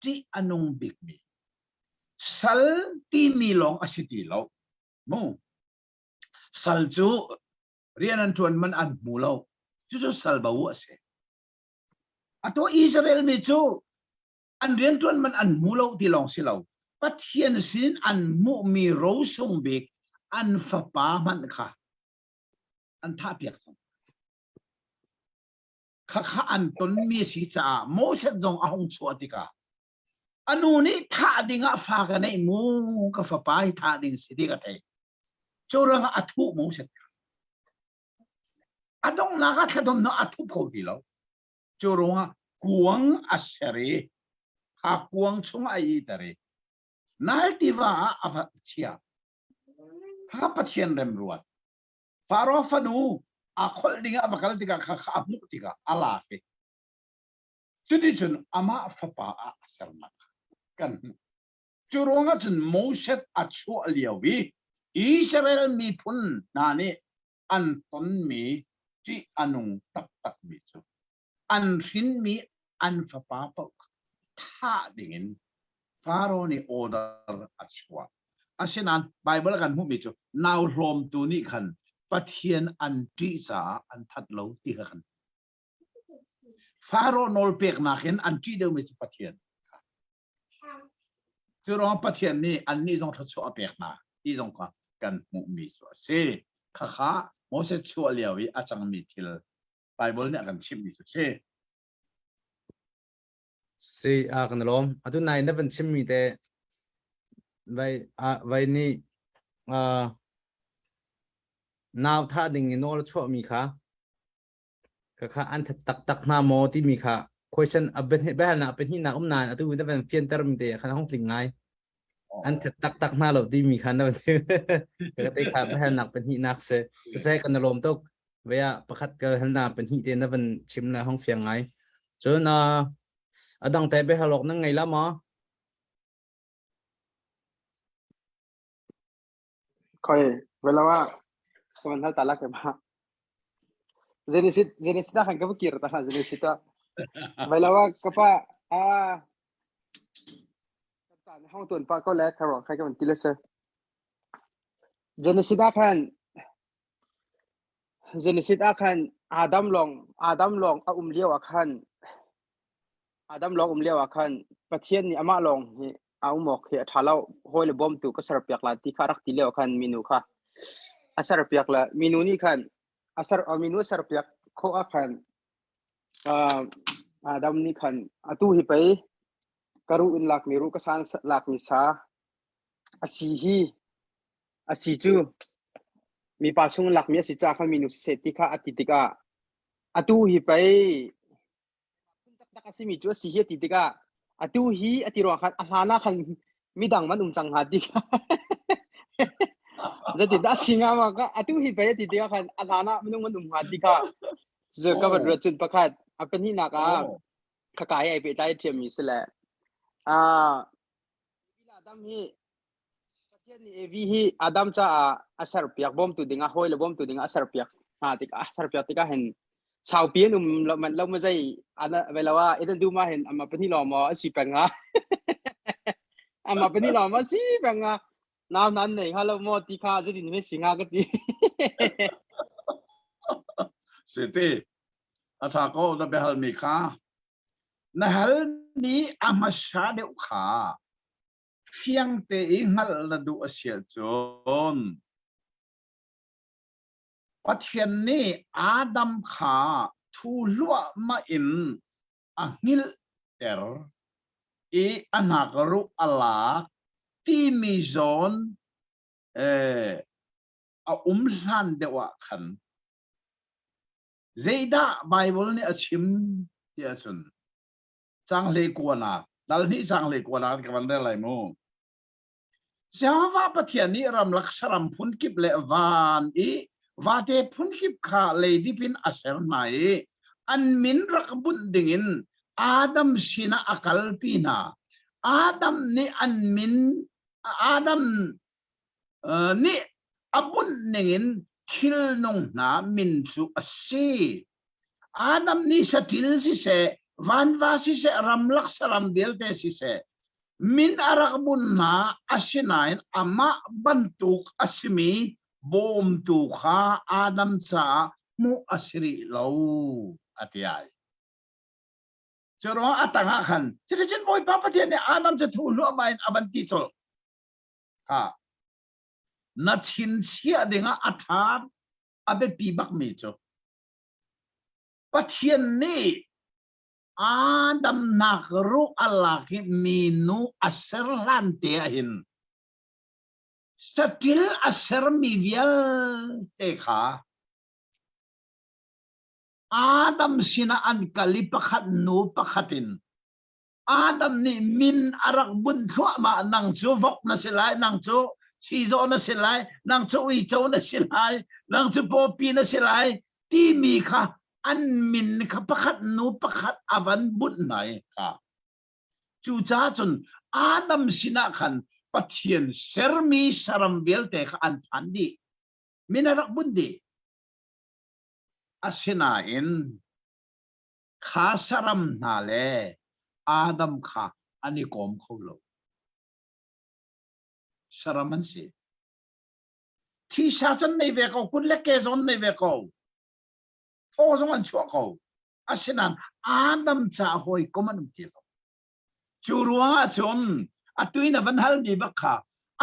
ที่อนุงบิกมีสัลที่มีลองอาชิติเรามูสัลจูเรียนอันชวนมันอันมูเราจู่สัลบาวเสอะตัวอิสราเอลมีจูอันเรียนชวนมันอันมูเราที่ลองสิเราปัทเฮียนสินอันมุมีโรสงเบกอันฟ้าป่ามันค่ะอันท่าเปียกสังข้าอันต้นมีสีจ่าโมเสสจงอาหงชัวติกาอันนู้นท่าดิ่งอ่ะฟ้ากันในมูกับฟ้าป่าท่าดิ่งสิติกาเตโจรังอัฐุโมเสสอันตรงนักขัดดมเนาะอัฐุพอดีแล้วโจรังกวงอัศรีข้ากวงชงไอตรีนั่นที่ว่าอาภัตเชียข้าพัฒน์เรมรวดฟาโรฟานูอาคนดิ่งอาบักลติกาข้าอับมุกติกาอัลลาฮิจุดนี้จนอามาฟ้าป่าอาเซลนักกันจุดว่าจนโมเสสอัชวะเลียวีอิสราเอลมีพุนนานี่อันต้นมีที่อนุงตักมีจูอันสินมีอันฟ้าป่าปกท่าดิ่งฟาโรห์นี่ออเดอร์อัชวะอาเช่นนั้นไบเบิลกันพูดมีจูนาวรวมตัวนี้กันปัทเทียนอันที่สาอันทัดเลวที่กันฟาโรห์นอลเปกนักเห็นอันที่เดิมมีปัทเทียนจุดรองปัทเทียนนี่อันนี้ต้องทัดชัวเปกนักที่ต้องกันมุมีสัวเซ่ข้าโมเสสชัวเลียวีอาจังมีทิลไบเบิลเนี่ยกันชิมมีสัวเซ่สิกันลมตุนายนับเป็นชิมมีแต่ไว้นี่นาวท่าดิ่งโนลชัวมีค่ะค่ะอันตักหน้าโมที่มีค่ะ question เป็นเหตุแบบนั้นเป็นที่นักนานตุนนับเป็นเฟียนเตอร์มีแต่ขณะห้องสิ่งไงอันตักหน้าเราที่มีค่ะนั่นเป็นชื่อก็ได้ค่ะแบบนักเป็นที่นักเสะกันลมตกเวียประคัดกันนักเป็นที่เต็นนับเป็นชิมในห้องเฟียงไงจนดังแต่ไปหลอกนั่งไงแล้วมั้งคอยเวลาว่ามันเท่าตาลักกันมาเจเนซิตาขันก็ไม่เกี่ยวกับเจเนซิตาเวลาว่าก็ป้าห้องตัวป้าก็แล้วครับใครก็มันกิเลสเจเนซิตาขันอาดัมลองเลี้ยวขันอาดัมลองเลี้ยวขันประเทศนี้อามาลองเอาหมอกทาเล่าห้อยเลยบอมตัวก็สารเปียกละที่ข้ารักที่เลี้ยวขันเมนูค่ะสารเปียกละเมนูนี้ขันเมนูสารเปียกข้อขันอาดัมนี่ขันตู้หิไปการุอินหลักมีรูกสานหลักมีสาสีจูมีปาชงหลักมีสิจ้าขันเมนูเศรษฐิกาอติติกาตู้หิไปตักสิมีจูสีเฮติติกาตู้หิอติรองขันอาหารขันมีดังมันจังหาติกาjadi dah singa maka atu hibaya di dia kan alana menung hati ka je ka ber chun pakhat apen hi naka khakai ai pe tai thiam mi sele bila dam hi ni evi hi adam cha asar piak bom tu dinga hoi le bom tu dinga asar piak ha tik asar piak tika hen chau pien man lo ma jai ana velawa eden du ma hen ama pani lo mo si panga ama pani lo ma si panga naw nan nei ha lo mo ti kha ji ni me singa ka ti Siti atako na behal mi ka nahal ni amasha de kha fiang te ingal na du asia chon pathian ni adam kha thu lua ma in angil ter e anakaru ala ti mi zon a umhan de wa khan Zeda Bible ni achim ti achun chang le kuana dal ni chang le kuana ka ban lai mo Java pathian ni ram laksaram phun kip le van i vate phun kip kha le dipin aser mai an min rakbun dingin Adam sina akal pina Adam ni an min Adam ni abun ningin khil nong na min su asi Adam ni satil si se van va si se ramlak saram del te si se min arakbun na asinain ama bantuk asimi bom tu kha Adam cha mu asri lo atiai choro atanga khan chichen boy papa tian Adam cha thu lo main abanti chol ha na chin sia dinga athat abe pibak me cho pathian ni Adam nakru alaki minu aser lante ahin satil aser mivial tekha Adam sina an kali pakhat nu pakhatin Adam ni min arak bun thua ma nang chu vok na silai nang chu si zo na silai nang chu i chu na silai nang chu po pi na silai ti mi kha an min kha pakhat nu pakhat avan bun nai kha chu cha chun Adam sina khan pathian sermi saram vel te kha an phan di min arak bun di asina in kha saram na le Adam kha ani kom kholo saraman si thi sa chan nei ve ko kun le ke zon nei ve ko tho zong an chua ko asinan Adam cha hoi ko man ti lo churwa chon atuina ban hal mi bakha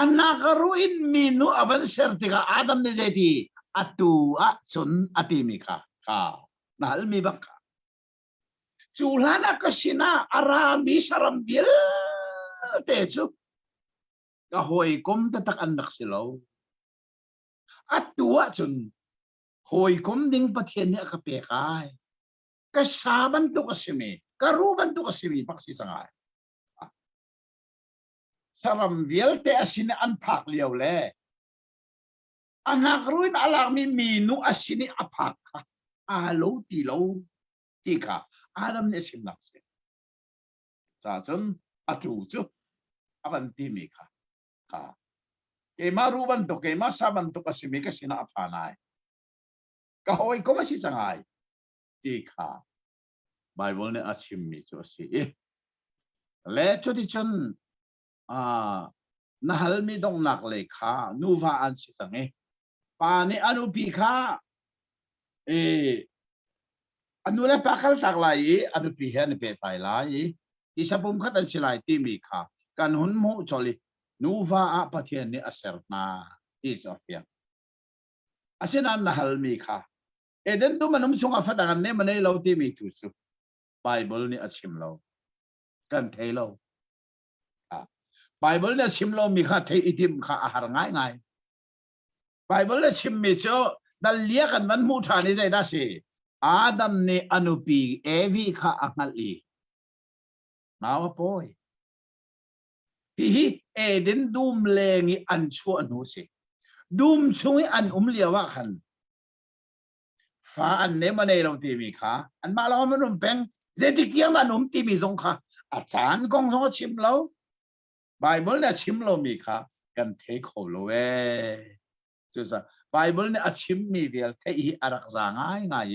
anakaruin minu aban sertika Adam ne jeti atu a chun ati mi kha ka nal mi bakha chulana kasina arami saram bil te chu ka hoi kom ta tak anak silo at tua chun hoi kom ding pathian ni ka pe kai ka saban to kasimi ka ruban to kasimi paksi sangai saram bil te asine an phak liao le anak ruin alami minu asini aphak ka alo ti lo ti ka Adam ne sim nak se cha chun atu chu aban ti mi kha ka ke ma ruban to ke ma saban to kasimi ka sina aphanai ka hoi ko ma si changai ti kha Bible ne achim mi chu si le chu ti chun nahal mi dong nak le kha nu va an si change pa ni anu pi kha anu le pakal tak lai anu pi he ni pe tai lai isapum khat an silai ti mi kha kan hun mu choli nuva a pathian ni aser na ti sofia asina nahal mi kha eden tu manum chunga fadangan ne mane lo ti mi tu su Bible ni achim lo kan thei lo Bible ni achim lo mi kha thei itim kha ahar ngai ngai Bible ni chim mi cho dal lia kan man mu tha ni jai da si Adam ni anupi evi kha angali nawa poi hi eden dum lengi an chu anu si dum chui an liawa khan fa an ne mane lo ti mi kha an ma lo manum peng zeti kiam anum ti mi zong kha a chan kong so chim lo Bible na chim lo mi kha กันเทคโฮโลเวจุดซะไบเบิลเนี่ยอชิมมีเวลเทอีอารักษาง่ายง่าย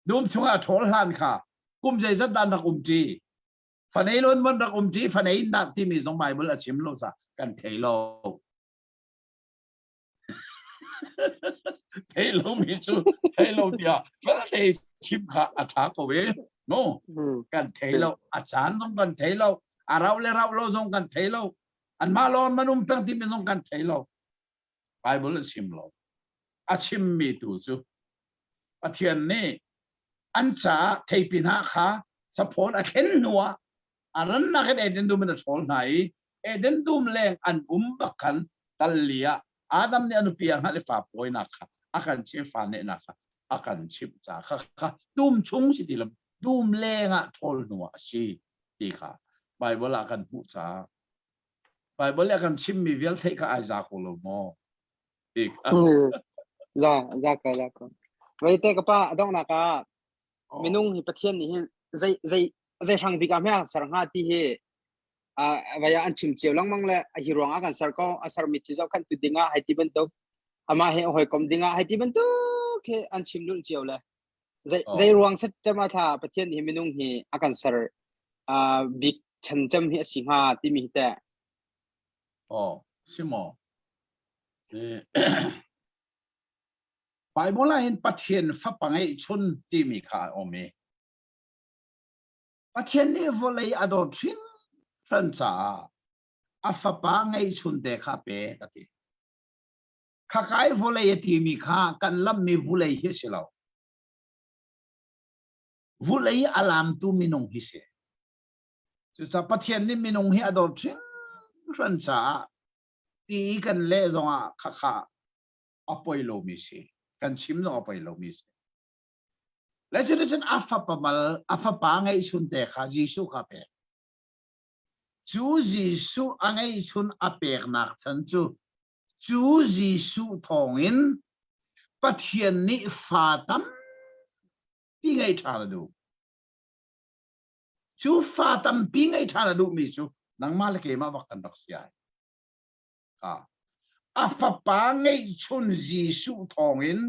ดูมช่วงโทรหันค่ะกุมใจสัดดันรักอุมจีฝันไอ้ล้นมันรักอุมจีฝันไอ้นักที่มีตรงไบเบิลอชิมโลซะกันเทโลเทโลมีชูเทโลเดียวก็เทชิมค่ะอัฐากเวโนกันเทโลอาจารย์ต้องกันเทโลอาเราเลเราเราต้องกันเทโลอันมาลอนมันอุ้มตั้งที่มีต้องกันเทโลไบเบิลอชิมโลอาชิมมีตัวจูอาเทียนนี่อันจะเทปินะค่ะสปอร์ตอาเข็นนัวอันนั้นนักเอ็นดูมันจะโฉลไหนเอ็นดูมแรงอันบักกันตัลเลียอาดัมเนี่ยอนุเปียงให้ฝาป่วยนักค่ะอาการเชื่อฟันเนี่ยนักค่ะอาการชิบจากค่ะดูมชุ่งสิดีลำดูมแรงอ่ะโฉลนัวสิดีค่ะไบเบิลอาการพูดจาไบเบิลอาการชิมมีเวลเทคไอจากโคโลโมอีกZaka. Vậy thế các bạn đông nạc mình nung hi pathian ni zai sang bi kam ya sarang ha ti he vaya an chim chiu lang mang le hi ronga kan sar ko asar mi chi jaw kan tu dinga hai ti ben tok ama he hoi kom dinga hai ti ben tok he an chim lul chiu le zai ruang sat chama tha pathian hi minung hi akan sar big chan cham hi singa ti mi te Simoไบเบิลเห็นปะเทียนฟ้าปังไอชุนที่มีข่าโอเมปะเทียนนี่วอลเลยอดอชินฟันจ่าอาฟ้าปังไอชุนเด็กข้าเป้กันทีข้าไก่วอลเลยที่มีข่ากันลำมีวอลเลยเฮสิเราวอลเลยอารามตูมีนงเฮสิจุดสัปะเทียนนี่มีนงเฮอดอชินฟันจ่าตีกันเละจงอ่ะข้าอภัยโลมิสิกันชิมต้องอภัยโลมิสิแล้วจะได้ฉันอาฟ้าปังอาฟ้าปังไอชุนเด็กข้าจิสุข้าเป้จูจิสุอังไอชุนอาเปกนักฉันจูจิสุทองอินปะเทียนนี่ฟ้าตั้มปีไงทานดูจูฟ้าตั้มปีไงทานดูมิสุนังมาเลเกมาบักกันดักเสียอาฟ้าปังไอชุนจิสุทองอิน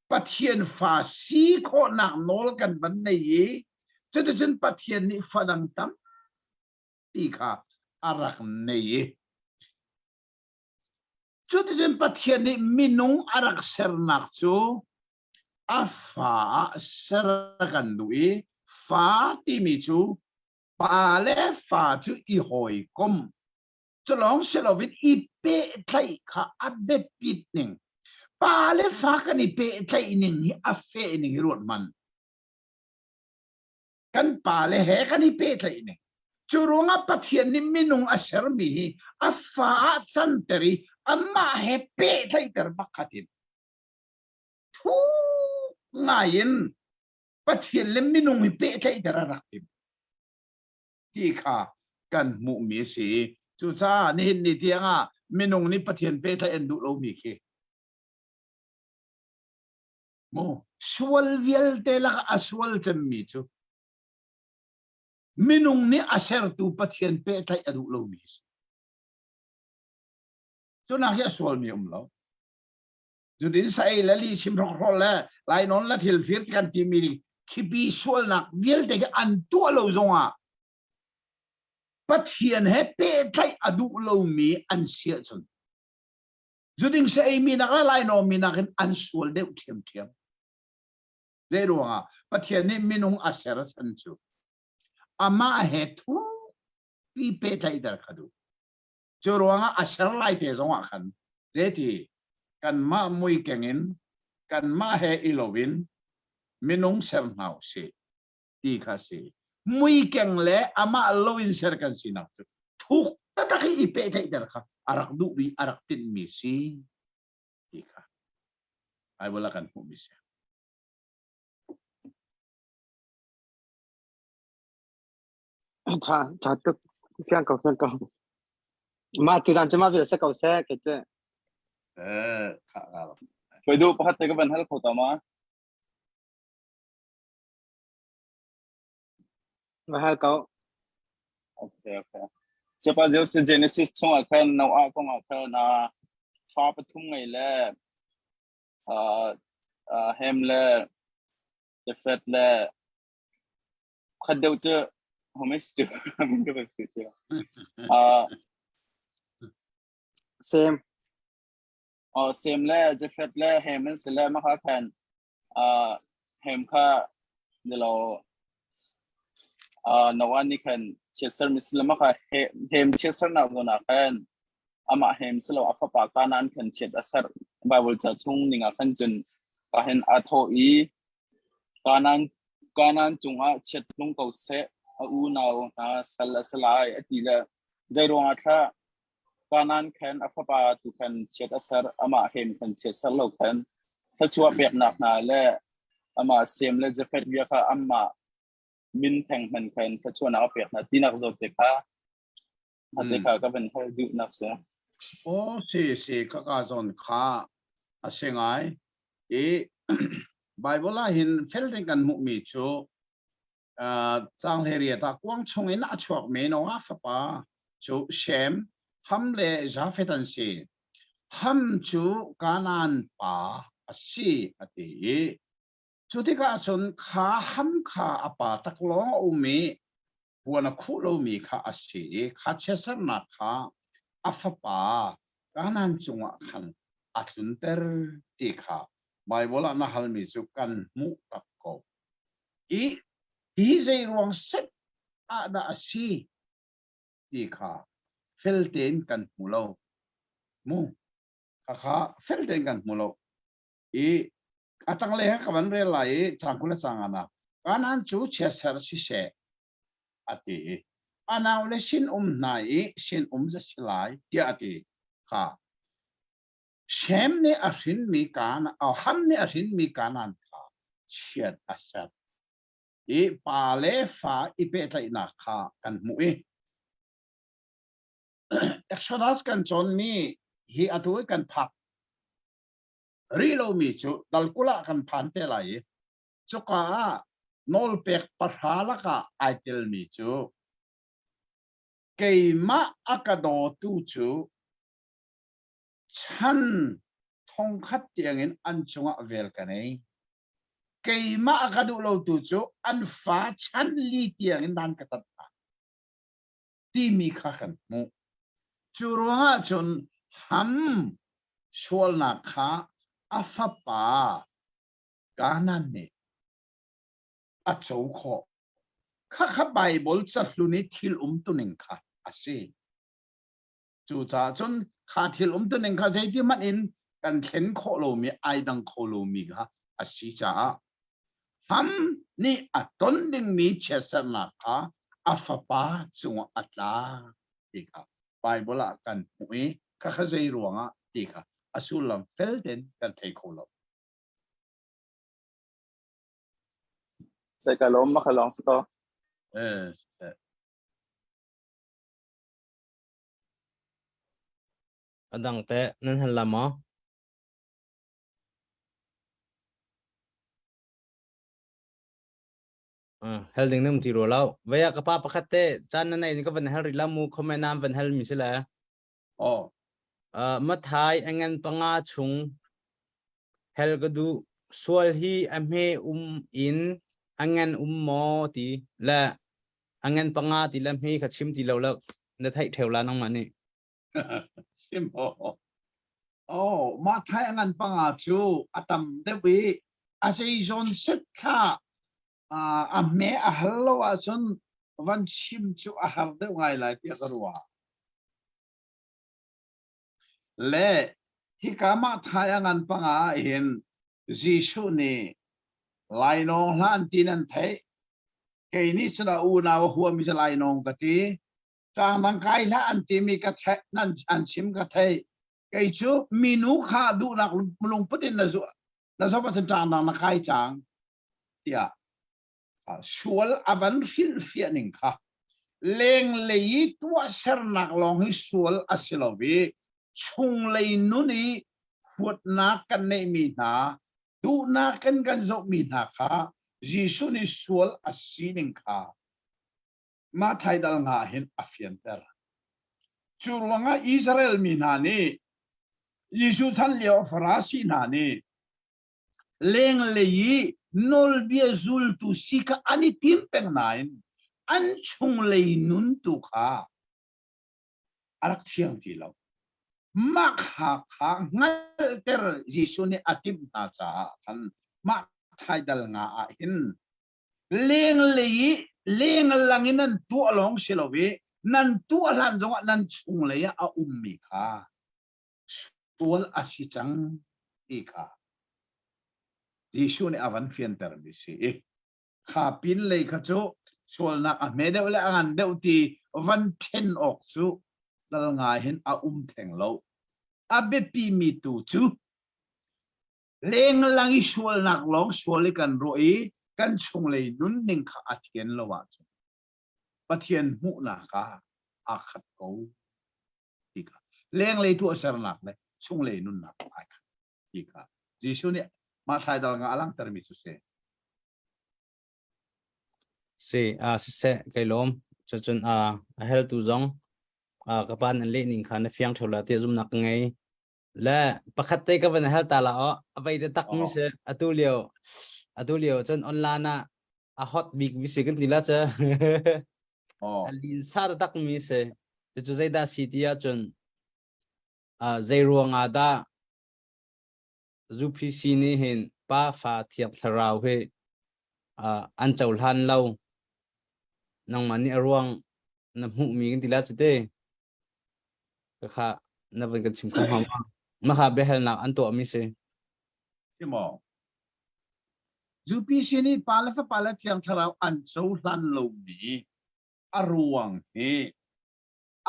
ปะเทียนฟ้าสีโคนักโนลกันบันในยี่จะได้ฉันปะเทียนนี่ฟ้าดังตั้มปีข้าอารักในยี่จุดที่ฉันปะเทียนนี่มินุงอารักเสรนักจูอาฟ้าเสรกันดูอีฟ้าที่มีจูปาเลฟ้าจูอีหอยกมจะลองเสลวิตอีเปะไทยข้าอับเด็ดปิดหนึ่งปาเลฟ้ากันอีเปะไทยหนึ่งฮีอัฟเฟหนึ่งรวดมันกันปาเลแหกันอีเปะไทยหนึ่งจูรงอัปเทียนนี่มินุงอาเสรมีอัฟฟ้าจันเตรีอามาเฮเปะไทยเตอร์บักขัดินทุกงายินปะเทียนเล่มมินุงฮิเปะไทยเตอร์รักดินที่ข้ากันมุมีสีจูจ้านี่นี่เทียงมินุงนี่ปะเทียนเปะไทยเอ็นดูโลมีเคโมสวลเวลเตลักอสวลจำมีจูมินุงนี่อาเซรตูปะเทียนเปะไทยเอ็นดูโลมีจูนักยาสวลมีเราจุดอินไซล์ละลีชิมรอกรอลละลายนนละทิลฟิร์กันที่มีคิบีสวลนักเวลเด็กอันตัวเราจงปัทเทียนเฮเปไทยอดูเรามีอันเสียจนจุดอินไซล์มีนักละลายนนมีนักอันสวลเดือดเทียมเรื่องปัทเทียนนี่มินุงอาเซรสันจูอามาเฮทุปีเปไทยเดอร์คดูจูรัวอาเซรไลเตจงขันเจตีกันมามุยเก่งกันมาเฮอิโลวินมินุงเซร์นาวสิตีข้าสิมุยเก่งเล่อามาโลวินเซร์กันสินักทุกตะตะกี้อีเปะไทยเดอร์ค่ะอารักดูบีอารักตินมิสิตีข้าไอ้เวลากันพูดมิสิcha tu phiang cầu mà tu gian chama vil sa cầu sa ke che ข้าครับ ช่วยดูประหัตเตกันให้เราพูดต่อมา mà hai cầu โอเค siapa jauh se Genesis chung akan Noah kong akan fa pathum ngai le Ham le Japheth le khadeu che homes che mình có phải chưa same Sam le Japheth le Ham se le ma kha kan Ham kha de lo Noah ni kan Chester Muslim kha Ham Chester na gona kan ama Ham se lo afa pa kanan kan chet asar Bible cha chung ninga kan jun ka hen atho i kanan chunga chet lung ko se u naw na salai atila zairo atha kanan kan afa pa tu kan chet asar ama Ham kan chet sar lo kan thachua pek nak na le ama Sam le Japheth bia kha ama min thang man kan thachua na pek na tinak zo te kha hate kha ka ban thal du nak se ô si các zon kha a sengai e Bible hin felting kan mu mi chu chang heria ta kwang chung in a chuak me no a fa pa chu Shem ham le Japheth an si ham chu kanan pa a si ati chu ti ka chun kha ham kha apa tak lo u mi buana khu lo mi kha a si kha chesar na kha afapa kanan chunga khan atlunter ti kha Bible na halmi chu kan mu tak ko hi zai ruang set a da asi ti kha felten kan mulo mu kha felten kan mulo i atang le ka ban re lai changkula changana kanan chu chesar si se ati anaw le sin nai sin za silai ti ati kha Shem ne ahin mi kan ham ne ahin mi kanan kha chiat asat e pa le fa i pe tai na kha kan mu e Exodus kan chon mi hi atu kan phak rilo mi chu dalkula kan phan te lai chu ka nol pek parhala ka aitel mi chu keima akado tu chu chan thong khat tiangin an chunga vel kanei keima akadu lo tu chu an fa chan li tiangin dan katat ti mi kha kan mu churuha chun ham shol na kha afapa kanan ne a chou kho kha Bible chatluni thil tuning kha ase chu cha chun kha thil tuning kha sei ti man in kan thlen kho lo mi ai dang kho lo mi kha asi cha ham ni aton ding mi chesar na kha afapa chunga atla ti kha Bible kan pui kha kha sei ruanga ti kha asulam felden kan thei kho lo sai ka lom ma khalong sto adang te nan han lama helding nam ti ro lao vaya ka pa pakhat te chan na nei ka van hel rilamu khome nam van hel mi sila oh ma thai angan panga chung hel ka du sual hi amhe in angan mo ti la angan panga ti lam hi kha chim ti lo la na thai theu la nang mani simple oh ma thai angan panga chu atam de wi asei zon set kha a me a hello a chun van chim chu a har de ngai lai ti karwa le hi kama thai angan panga hin Jisu ni lai nong hlan tinan thai ke ni chna u na huwa mi lai nong ka ti chang mang kai la an ti mi ka thai nan an chim ka thai ke chu minu kha du nak lung putin na so pa sa chang na kai chang tia sual aban fil fianing kha leng lei tua ser nak long hi sual asilobi chung lei nu ni hut na kan nei mi na du na kan zo mi na kha Jisu ni sual asining kha ma thai dal nga hin afian ter chulanga Israel minani Yisu than leo farasi nani leng lei nol bia zul tu sika ani tim peng nain an chung lei nun tu kha arak thiang ti lo mak ha kha ngal ter Yisu ni atim na cha kan mak thai dal nga a hin leng lei leng langin nan tu along silowi nan tu alan zonga nan chung lei a ummi kha tual asichang ika Yisu ni avan fian termisi kha pin lei kha chu sol na a me deuh le angan deuh ti van ten ok chu dal nga hin a theng lo a be pi mi tu chu leng langi sol nak long sol kan roi kan chung lei nun ning kha athian lo wa chu pathian mu na kha a khat ko ika leng lei tu asar nak le chung lei nun na ika Yisu ni ma thai dal nga alang termi chu se si se kai lom cho chun hel tu zong kapan an le ning khan fiang thola te zum nak ngai la pakhat te ka ban hel ta la o abai te tak mi se atu leo chun online na a hot big vi se kan tila cha alin sa tak mi se chu zai da city a chun zai ruang ada zupi sini hin pa fa thiam tharau he an chaul han lo nang mani arwang na mu mi kan tila chite ka kha na ban kan chim khom ma kha behel na an to mi se Simo Zupi sini pala fa pala tiang tharau an chaul han lo mi arwang he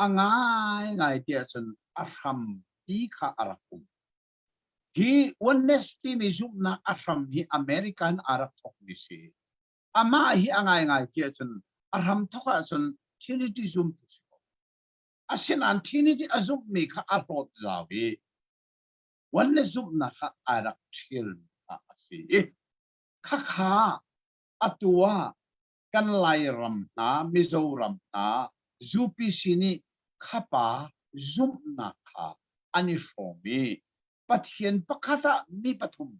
angai ngai tia chun aram ti kha arakum hi honesty mi zum na aram hi American arak thok mi si ama hi angai ngai tia chun aram thoka chun trinity zum asin an trinity azum mi kha arot zawi wanne zum na kha arak thil asi kha kha atua kan lai ram na mizoram na zupi sini khapa zum na kha ani shomi pathian pakhata mi pathum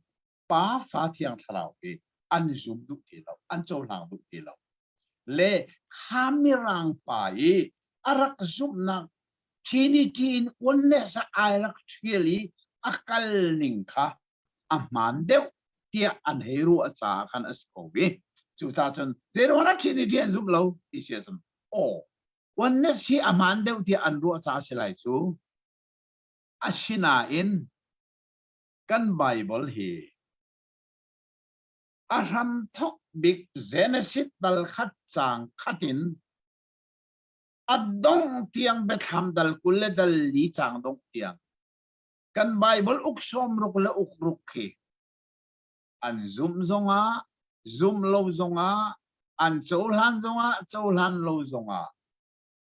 pa fa thiang tharau ki an zum du ti lo an chol hang du ti lo le khamirang pai arak zum na trinity onne sa arak thili akal ning kha aman deu tia an heru acha khan askobi chu ta chon zero na trinity an zum lo isesam o onne si aman deu tia an ru acha silai chu asina in kan bible hi aram thok big genesis dal khat chang khatin adong tiang betham dal kulle dal li chang dong tiang kan bible uksom ruk la ukruk khi an zum zonga zum lo zonga an choulan zonga choulan lo zonga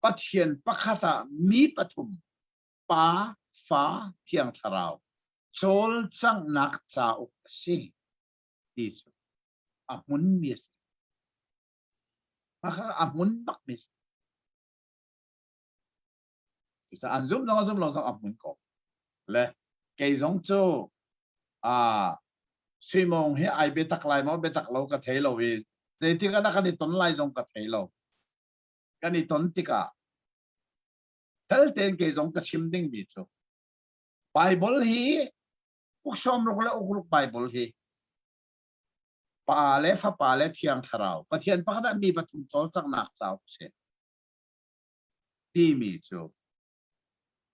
pathian pakhata mi pathum pa fa thiang tharau chol chang nak cha uk si is amun mis pakha amun bak mis isa an zum lo zong amun ko le cây giống châu suy mong hi ai biết tắc lại mà biết tắc lâu cái thế lâu vì thế thì cái đó cái tuần lại giống cái thế lâu cái tuần thì cả thế tên cây giống cái chim đinh bị châu Bible hi uk som ruk la uk ruk Bible hi pa le thiang tharau pathian pa da mi pathum chol chang nak chau se ti mi châu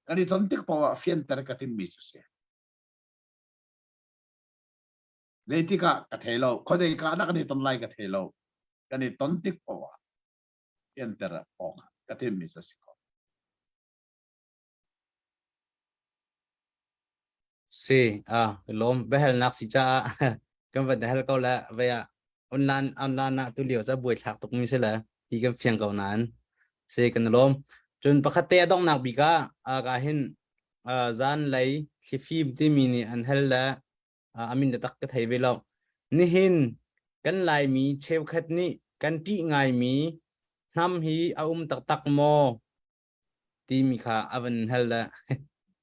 cái tuần thì pa phiên ter cái tim mi châu se dây tí cả thế lâu, có dây cả cái tuần lại cái thế lâu, cái này tuần tích bỏ, hiện tại là bỏ cái thêm mình sẽ có. si lom behel nak si cha kan van hel ko la ve online na tu liu cha buai thak tok mi se la ti kan phiang ko nan se kan lom chun pakhate dong nak bi ka ka hin zan lai khifim ti mi ni an hel la amin da tak ka thai ve lo ni hin kan lai mi cheu khat ni kan ti ngai mi nam hi tak tak mo ตีมีค่ะอันเฮลละ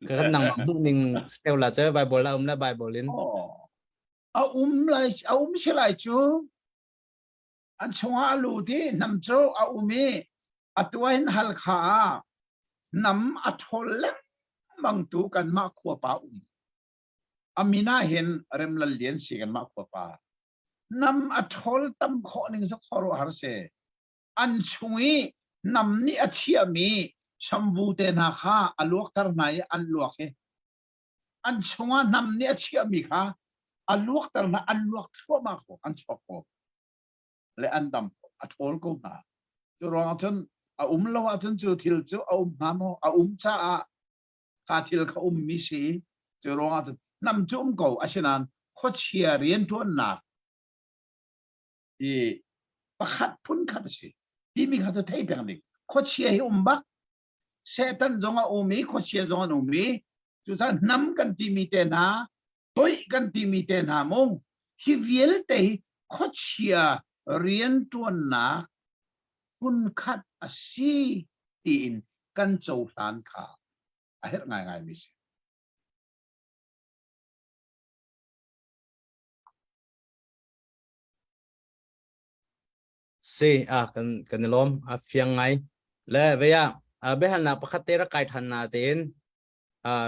ก็ขันนังมุกนิ่งสเตลละเจอไบเบิลละละไบเบิลลิน อ๋อเลยไม่ใช่ไรจูอันชงอาลูที่นำโจมีอัตัวเห็นฮัลขานำอัทลเลมังตูกันมาขวบป้าอามีน่าเห็นเริ่มละเลียนสิกันมาขวบป้านำอัทลตั้มข้อหนึ่งสักข้อรู้หาเสอันชงอีนำนี่อัเชียมีชัมบูเตนาคาอลวกตรนายอันลวกเฮอันชงนำนี่อัเชียมีค่ะอันลวกตรนาอันลวกทั่วมาขออันชอบขอและอันดำอัทลก็มาจุรองจนละว่าจนจูทิลจูนาโมจ้าขาทิลเขามิสีจุรองจนนำจุก็อาชนันโคเชียเรียนทวนนักประคัดพุ่นขัดสิที่มีขัดเทียบอย่างนี้โคเชียให้บักเซตันจงมีโคเชียจงมีจุดนั้นนำกันที่มีเตนาตัวกันที่มีเตนามงฮิวิลเตโคเชียเรียนทวนนักพุ่นขัดสีตีนกันโจทานขาเฮ็ดง่ายๆมิสิสิกันลมเฟียงไงและเวียเบหันนักประคัตเตระไกทันนาเตน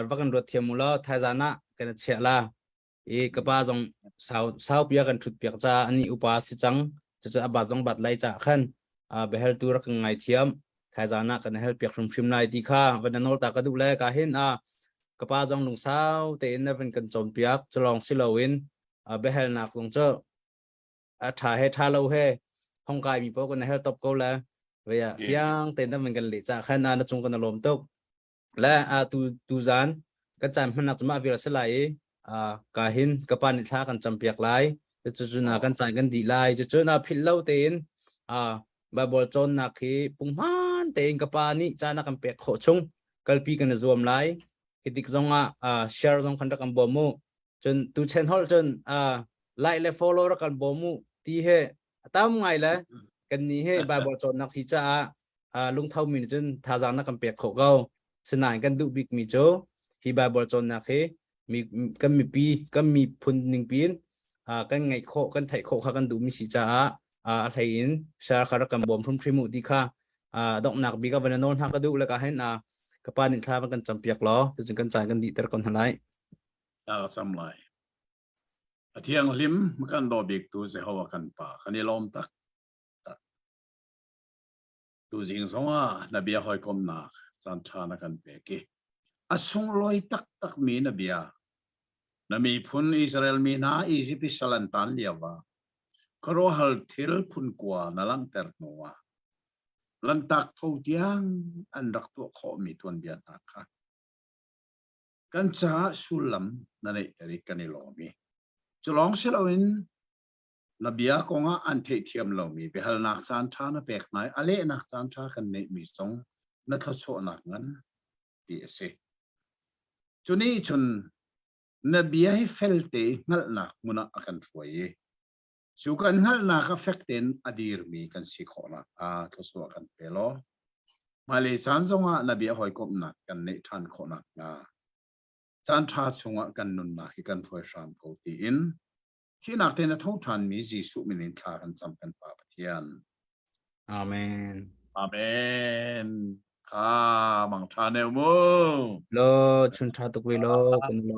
วักันรถเทียมุลไทยจานะกันเชลากบ้าจงสาวเปียกันทุดเปียกจ้าอันนี้อุปาสิจังจะอาบาจงบัดไลจ่าขันเบลตัวรักไงเทียมไทยจานะกันเฮลเปียกพริมไลดีค่ะวันนั้นโนตากระดูแลกาเห็นกบ้าจงลงสาวเตนนับเป็นกันจมเปียกจะลองสิลาวินเบลนักลงเจ้าถ่ายให้ท่าเราให้ห้องกายมีพวกกันเฮลตบกูแล้วเวียเฟียงเตนนับเป็นกันหลีจ่าขันจงกันลมตกและตูจานกันจำมันนักจะมาวิรัสไลกาหินกับปานิชากันจำเปียกไลจะจุนากันจานกันดีไลจะจุนาพิลเลาเตนบาบอลจนนักที่ปุ่งมันเตนกับปานิจานักกันเปียกโขชงกัลปีกันจะรวมไลคิดจงเชร์จงคันรักกันบอมูจนตูเชนฮอลจนไลและฟอลโล่รักกันบอมูที่เฮตามไงเลยกันนี้เฮบาบอลจนนักสิจ้าลุงเท่ามินจนทาจางนักกันเปียกโขเกาสนานกันดูบิกมิโจฮีบาบอลจนนักเฮมีกันมีปีกันมีพุนหนึ่งปีกันไงโคกันไถโคกันดูมิสิจ้าไทยชาคารักกันบอมพรุ่งพริมุดีค่ะดอกหนักบีกับวันนนท์ฮักกระดูแล้วก็เห็นกับปานิทามันกันจำเปียกล้อจะจึงกันจ่ายกันดีแต่ก่อนทันไรสำไรเที่ยงลิมมันกันดอบิกตัวเสียหัวกันป่าคันนี้ล้อมตักตัวจริงสงนบีหอยกลมนักสันทานักันเปกี้ส่งลอยตักมีนบีมีพุนอิสราเอลมีนาอียิปต์สลันตันเลียวะครอฮัลทิลพุนกัวนั่งเตอร์นัวลันตักทวียังอันรักตัวข้อมีทวนเบียดนักค่ะกันจ้าสุลัมนั่นเองริกันนี่ลอมีจะลองเสลาวินนบีกงอันเทียมลอมีไปฮัลนักสันทานะเปกไหนอะไรนักสันทากันในมีสองนัทโชนักงั้นดีเสจุนี้จนนบีให้เฟลเตงัลนักมุนักกันฟวยสุกันงัลนักเฟกเตนอดีรมีกันสิขอนักทศวรรษกันเปโลมาเลสันจงนบีหอยกบนักกันในทันขอนักจันทราจงกันนุนนักกันฟวยสามโกตีอินที่นักเตนทุกทันมีจิสุมินินทากันจำกันป่าปะเทียนอาเมนอาเมนข้าบังทานเอลมูโลชุนทาตุกวิโลกันโล